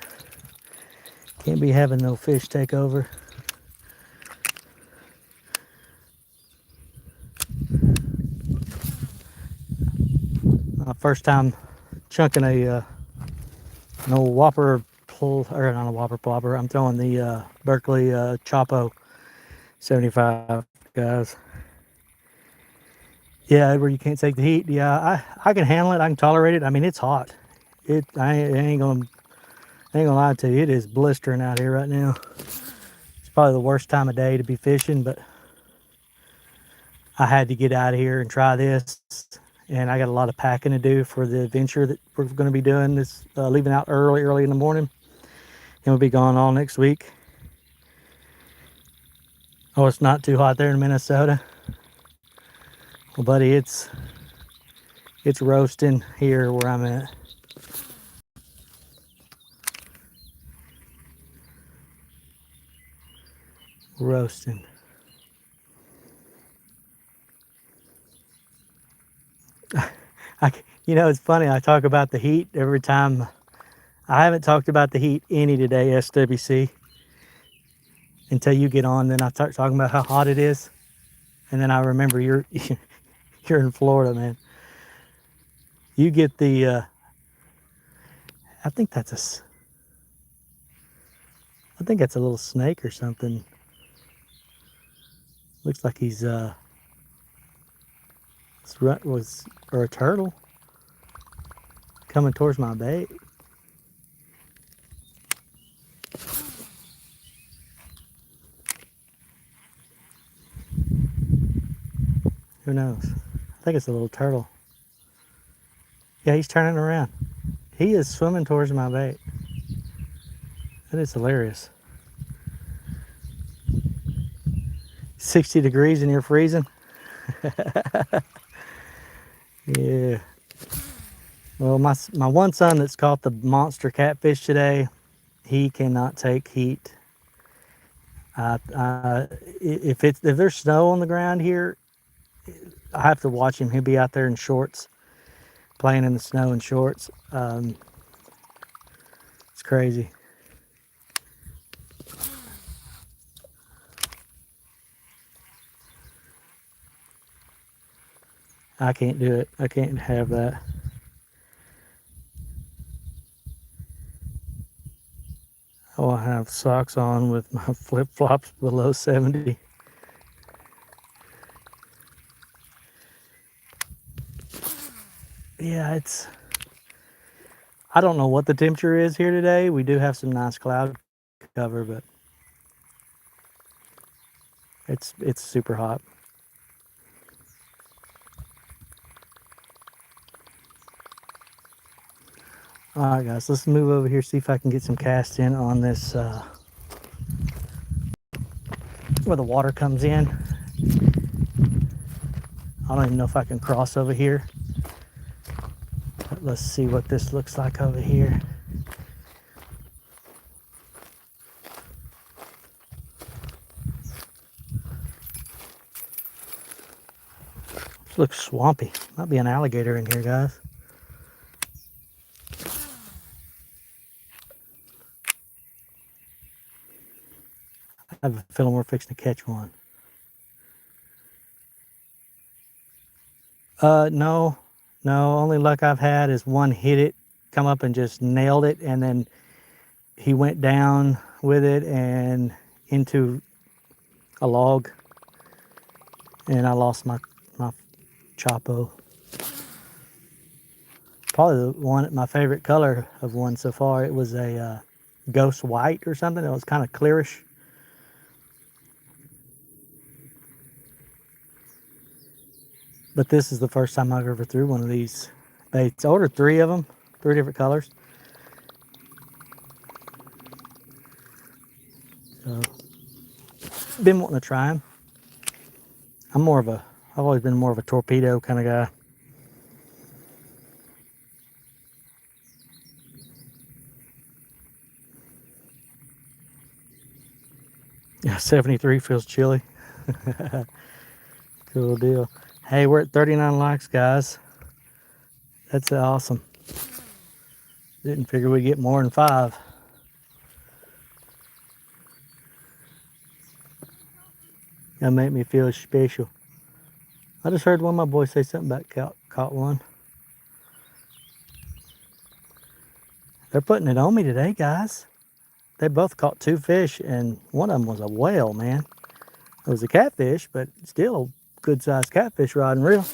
Can't be having no fish take over. First time chunking an old Whopper pull, or not a Whopper plopper. I'm throwing the Berkeley Chopo 75, guys. Yeah, where you can't take the heat. Yeah, I can handle it. I can tolerate it. I mean, it's hot. I ain't gonna lie to you. It is blistering out here right now. It's probably the worst time of day to be fishing, but I had to get out of here and try this. And I got a lot of packing to do for the adventure that we're going to be doing. This leaving out early in the morning, and we'll be gone all next week. Oh, it's not too hot there in Minnesota. Well, buddy, it's roasting here where I'm at. Roasting. You know, it's funny. I talk about the heat every time. I haven't talked about the heat any today, SWC, until you get on. Then I start talking about how hot it is, and then I remember you're you're in Florida, man. You get the. I think that's a little snake or something. Looks like he's or a turtle coming towards my bait. Who knows? I think it's a little turtle. Yeah, he's turning around. He is swimming towards my bait. That is hilarious. 60 degrees and you're freezing? Yeah. Well, my one son that's caught the monster catfish today, he cannot take heat. If there's snow on the ground here, I have to watch him. He'll be out there in shorts, playing in the snow in shorts. It's crazy. I can't do it. I can't have that. Oh, I have socks on with my flip-flops below 70. Yeah, I don't know what the temperature is here today. We do have some nice cloud cover, but it's super hot. All right, guys, let's move over here, see if I can get some cast in on this, where the water comes in. I don't even know if I can cross over here. But let's see what this looks like over here. This looks swampy. Might be an alligator in here, guys. I have a feeling we're fixing to catch one. No. Only luck I've had is one hit it, come up and just nailed it, and then he went down with it and into a log, and I lost my Chopo. Probably my favorite color of one so far. It was a ghost white or something. It was kind of clearish. But this is the first time I've ever threw one of these baits. I ordered 3 of them, 3 different colors. So, been wanting to try them. I've always been more of a torpedo kind of guy. Yeah, 73 feels chilly. Cool deal. Hey, we're at 39 likes, guys. That's awesome. Didn't figure we'd get more than 5. That made me feel special. I just heard one of my boys say something about caught one. They're putting it on me today, guys. They both caught 2 fish, and one of them was a whale, man. It was a catfish, but still a good-sized catfish rod and reel.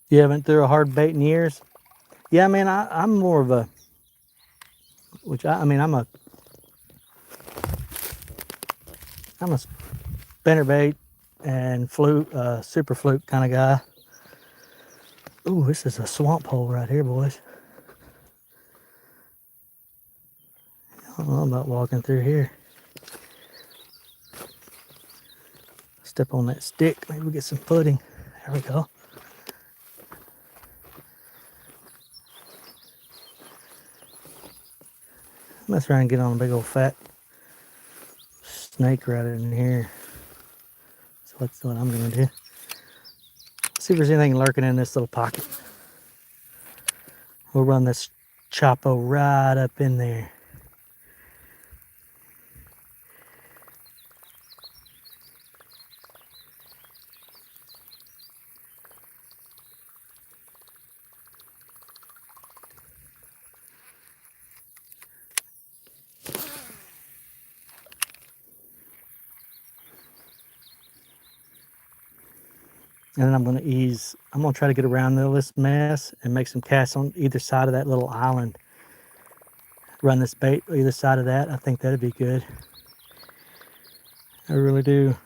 You haven't threw a hard bait in years? Yeah, man, I'm more of a, I'm a spinnerbait and fluke, super fluke kind of guy. Ooh, this is a swamp hole right here, boys. I don't know about walking through here. Step on that stick, maybe we get some footing. There we go. Mess around and get on a big old fat snake right in here. So that's what I'm gonna do. See if there's anything lurking in this little pocket. We'll run this Chapo right up in there. And then I'm going to try to get around this mess and make some casts on either side of that little island. Run this bait either side of that. I think that'd be good. I really do.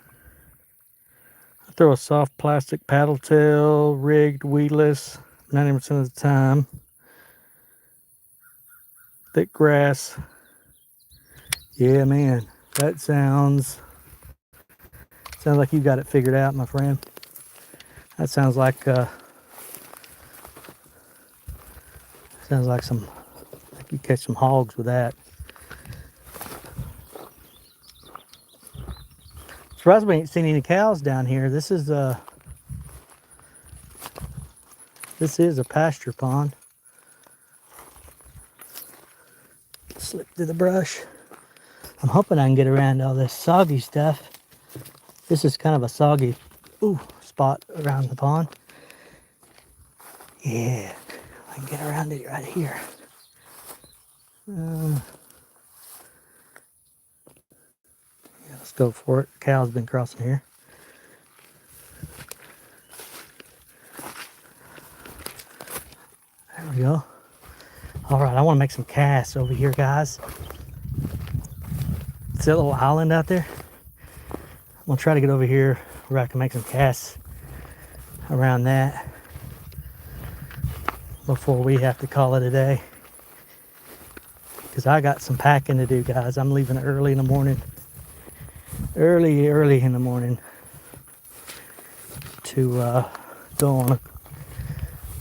I throw a soft plastic paddle tail, rigged, weedless, 90% of the time. Thick grass. Yeah, man, that sounds like you got it figured out, my friend. That sounds like you catch some hogs with that. Surprised we ain't seen any cows down here. This is a pasture pond. Slip through the brush. I'm hoping I can get around all this soggy stuff. This is kind of a soggy spot around the pond. Yeah, I can get around it right here. Yeah, let's go for it. Cow's been crossing here. There we go. All right, I want to make some casts over here, guys. See that little island out there? I'm gonna try to get over here where I can make some casts around that before we have to call it a day. Because I got some packing to do, guys. I'm leaving early in the morning. Early in the morning to go on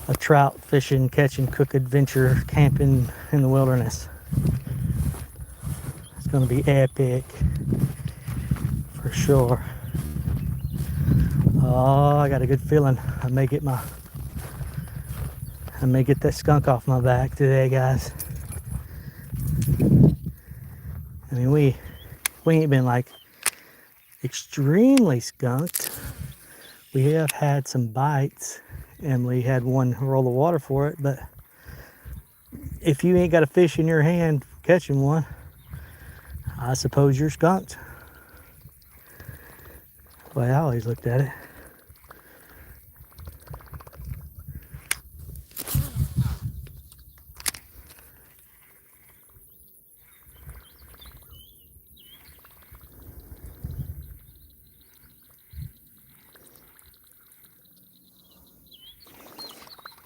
a trout fishing, catching, cook adventure, camping in the wilderness. It's gonna be epic for sure. Oh, I got a good feeling I may get that skunk off my back today, guys. I mean, we ain't been like extremely skunked. We have had some bites. Emily had one roll the water for it, but if you ain't got a fish in your hand catching one, I suppose you're skunked. The way I always looked at it.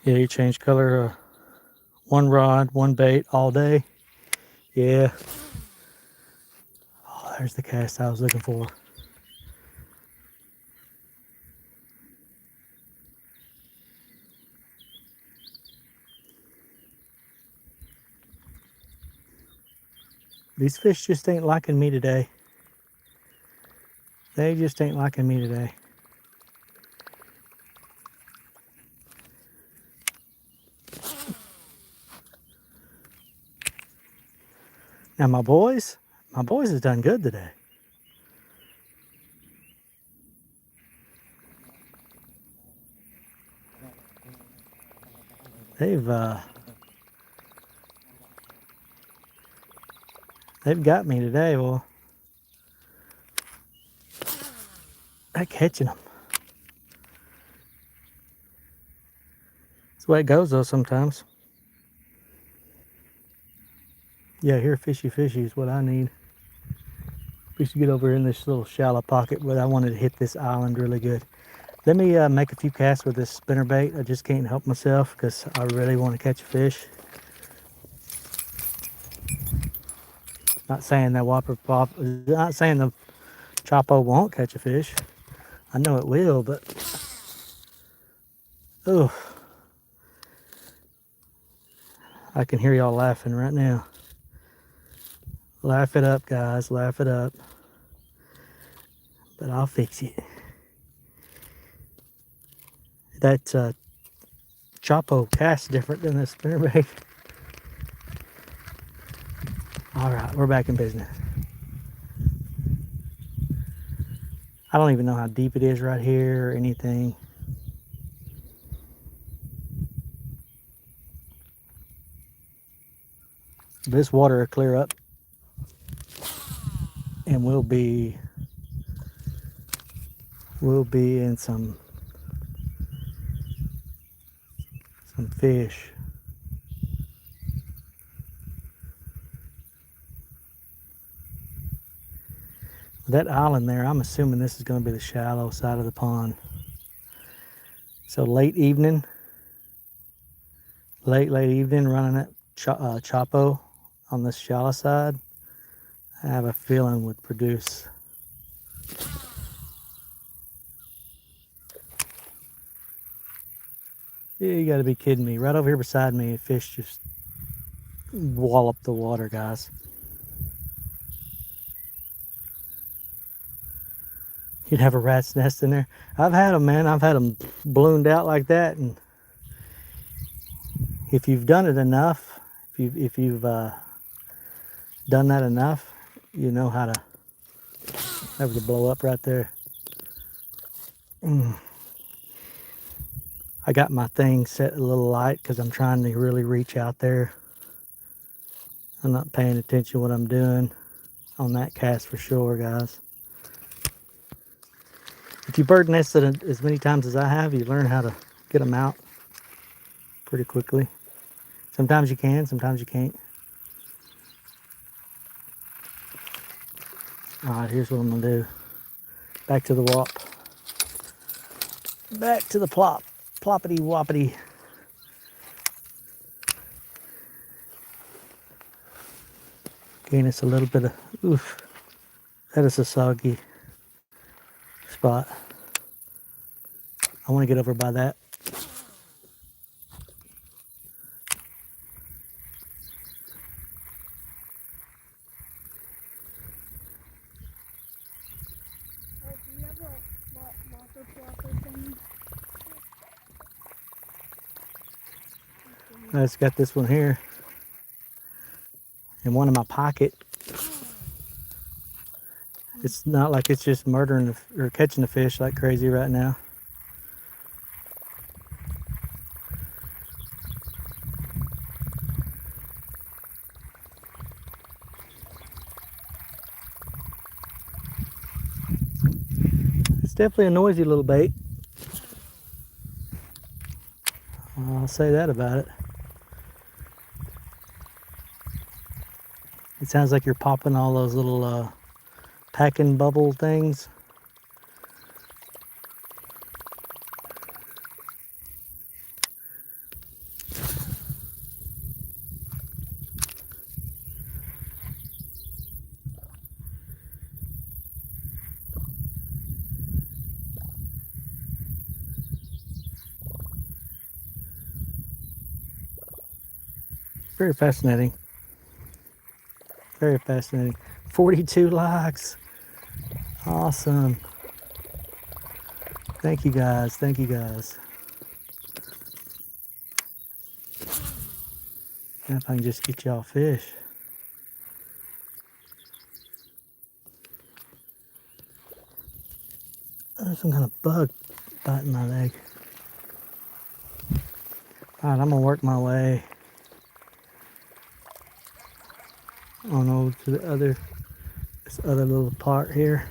Yeah, you change color, one rod, one bait all day. Yeah. Oh, there's the cast I was looking for. These fish just ain't liking me today. They just ain't liking me today. Now my boys has done good today. They've got me today. Well, they're catching them. That's the way it goes though sometimes. Yeah, here fishy is what I need. We should get over in this little shallow pocket, but I wanted to hit this island really good. Let me make a few casts with this spinner bait. I just can't help myself because I really want to catch a fish. Not saying that not saying the Chopo won't catch a fish. I know it will, but oh, I can hear y'all laughing right now. Laugh it up, guys, laugh it up. But I'll fix it. That Chopo casts different than the spinnerbait. All right, we're back in business. I don't even know how deep it is right here or anything. This water will clear up and we'll be in some fish. That island there, I'm assuming this is going to be the shallow side of the pond. So late evening running that Chopo on this shallow side, I have a feeling would produce. Yeah, you got to be kidding me. Right over here beside me, a fish just wallop the water, guys. You'd have a rat's nest in there. I've had them, man. I've had them ballooned out like that, and if you've done it enough, if you've done that enough, you know how to. That was a blow up right there. I got my thing set a little light because I'm trying to really reach out there. I'm not paying attention to what I'm doing on that cast for sure, guys. If you bird nested as many times as I have, you learn how to get them out pretty quickly. Sometimes you can, sometimes you can't. All right, here's what I'm gonna do. Back to the wop. Back to the plop. Ploppity woppity. Gain us a little bit of, oof. That is a soggy spot. I want to get over by that. Do you have a water plopper thing? I just got this one here in one in my pocket. It's not like it's just murdering or catching the fish like crazy right now. It's definitely a noisy little bait. I'll say that about it. It sounds like you're popping all those little packing bubble things. Very fascinating. Very fascinating. 42 likes. Awesome. Thank you guys. Thank you guys. And if I can just get y'all fish. There's some kind of bug biting my leg. Alright, I'm gonna work my way on over to this other little part here.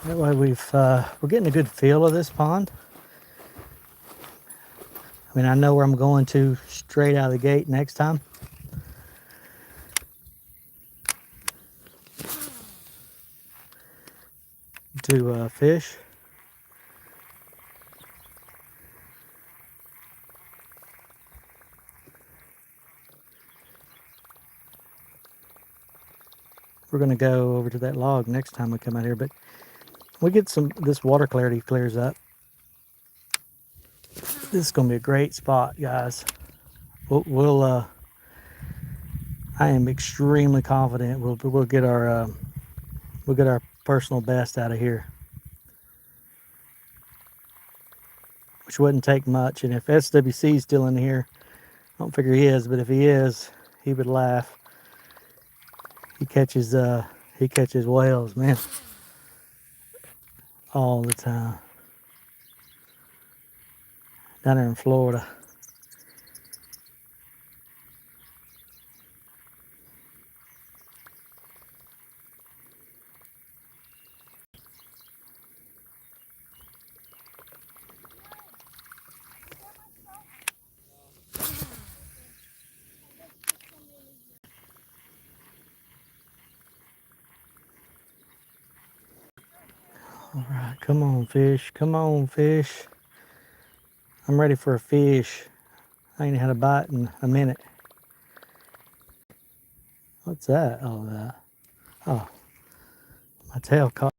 That way we're getting a good feel of this pond. I mean, I know where I'm going to straight out of the gate next time. To fish. We're gonna go over to that log next time we come out here, but we get this water clarity clears up. This is gonna be a great spot, guys. I am extremely confident we'll get our personal best out of here, which wouldn't take much. And if SWC is still in here, I don't figure he is, but if he is, he would laugh. He catches whales, man, all the time down there in Florida. All right, come on, fish. Come on, fish. I'm ready for a fish. I ain't had a bite in a minute. What's that? All that? Oh, my tail caught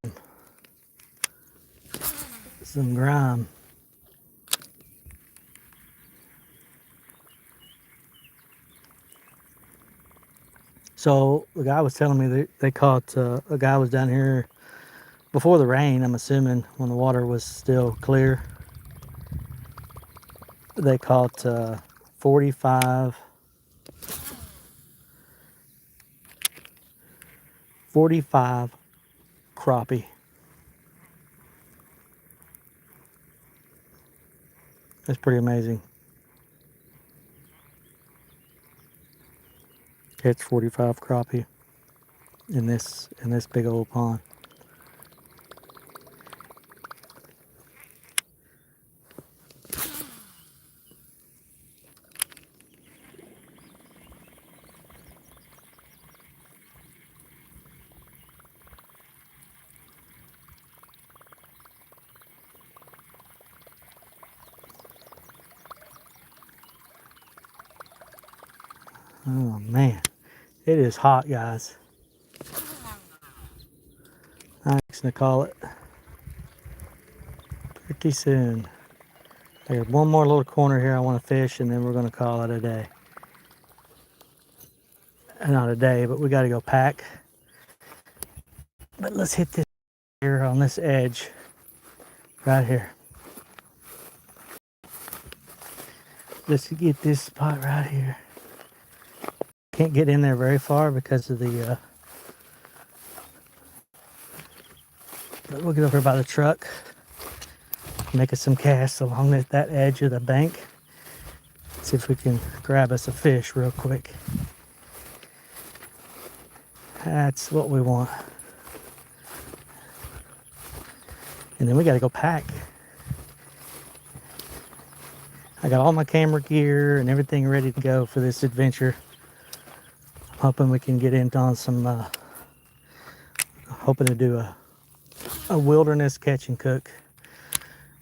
some grime. So the guy was telling me they caught a guy was down here before the rain, I'm assuming, when the water was still clear. They caught 45 crappie. That's pretty amazing. Catch 45 crappie in this big old pond. Oh man, it is hot, guys. I'm just gonna call it pretty soon. I got one more little corner here I want to fish, and then we're gonna call it a day. Not a day, but we got to go pack. But let's hit this here on this edge, right here. Let's get this spot right here. Can't get in there very far because of the but we'll get over by the truck, make us some casts along that edge of the bank. See if we can grab us a fish real quick. That's what we want. And then we got to go pack. I got all my camera gear and everything ready to go for this adventure. I'm hoping we can get into on some, hoping to do a wilderness catch and cook.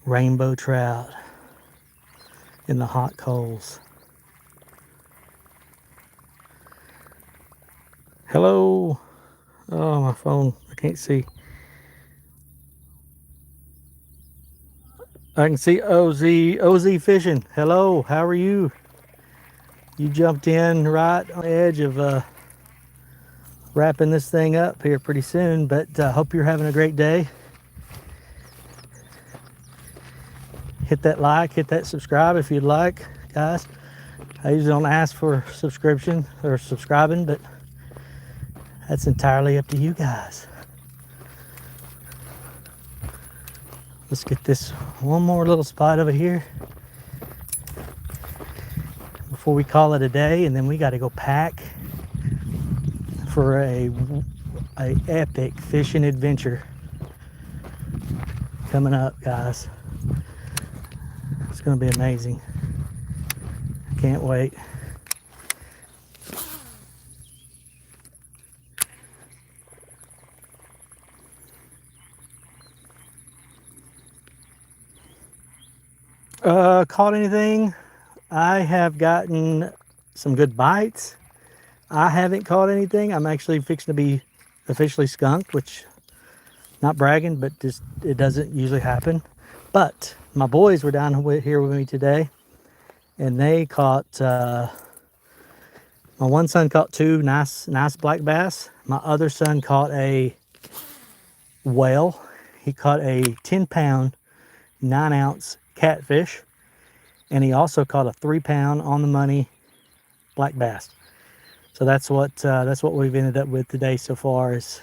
Rainbow trout in the hot coals. Hello. Oh, my phone, I can't see. I can see OZ Fishing. Hello, how are you? You jumped in right on the edge of wrapping this thing up here pretty soon, but hope you're having a great day. Hit that like, hit that subscribe if you'd like, guys. I usually don't ask for subscription or subscribing, but that's entirely up to you guys. Let's get this one more little spot over here before we call it a day, and then we got to go pack for a epic fishing adventure coming up, guys. It's gonna be amazing. I can't wait. Caught anything? I have gotten some good bites. I haven't caught anything. I'm actually fixing to be officially skunked, which, not bragging, but just it doesn't usually happen. But my boys were down here with me today, and they caught, my one son caught two nice black bass. My other son caught a whale. He caught a 10-pound, 9-ounce catfish, and he also caught a 3-pound on the money black bass. So that's what we've ended up with today so far, is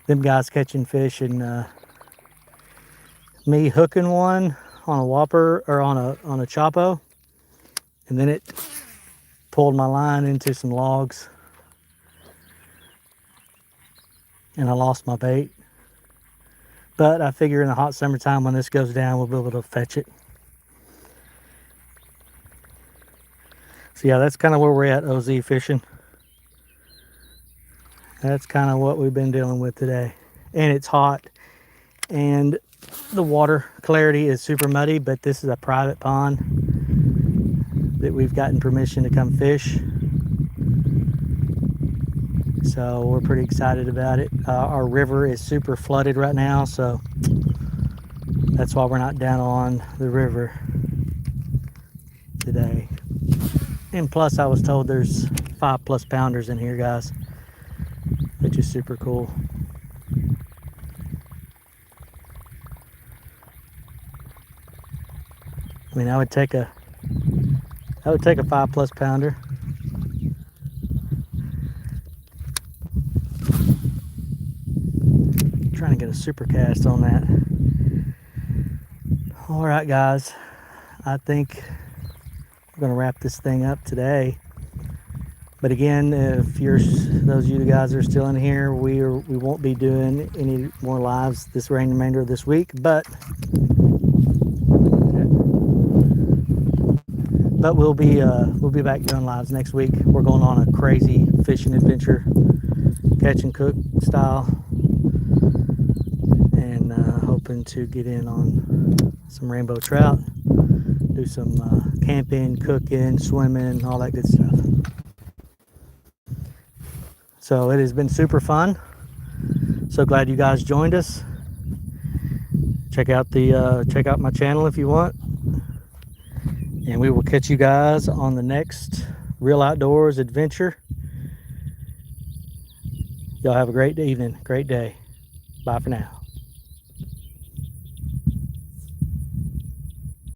them guys catching fish, and me hooking one on a whopper or on a Chapo, and then it pulled my line into some logs and I lost my bait. But I figure in the hot summertime when this goes down, we'll be able to fetch it. So yeah, that's kind of where we're at, OZ Fishing. That's kind of what we've been dealing with today. And it's hot, and the water clarity is super muddy, but this is a private pond that we've gotten permission to come fish. So we're pretty excited about it. Our river is super flooded right now, so that's why we're not down on the river today. And plus, I was told there's 5+ pounders in here, guys, which is super cool. I mean, I would take a 5+ pounder. Trying to get a super cast on that. All right, guys, I think we're gonna wrap this thing up today. But again, if those of you guys are still in here, we won't be doing any more lives this remainder of this week, but we'll be back doing lives next week. We're going on a crazy fishing adventure, catch and cook style, and hoping to get in on some rainbow trout, do some camping, cooking, swimming, all that good stuff. So it has been super fun. So glad you guys joined us. Check out my channel if you want. And we will catch you guys on the next Real Outdoors adventure. Y'all have a great evening, great day. Bye for now.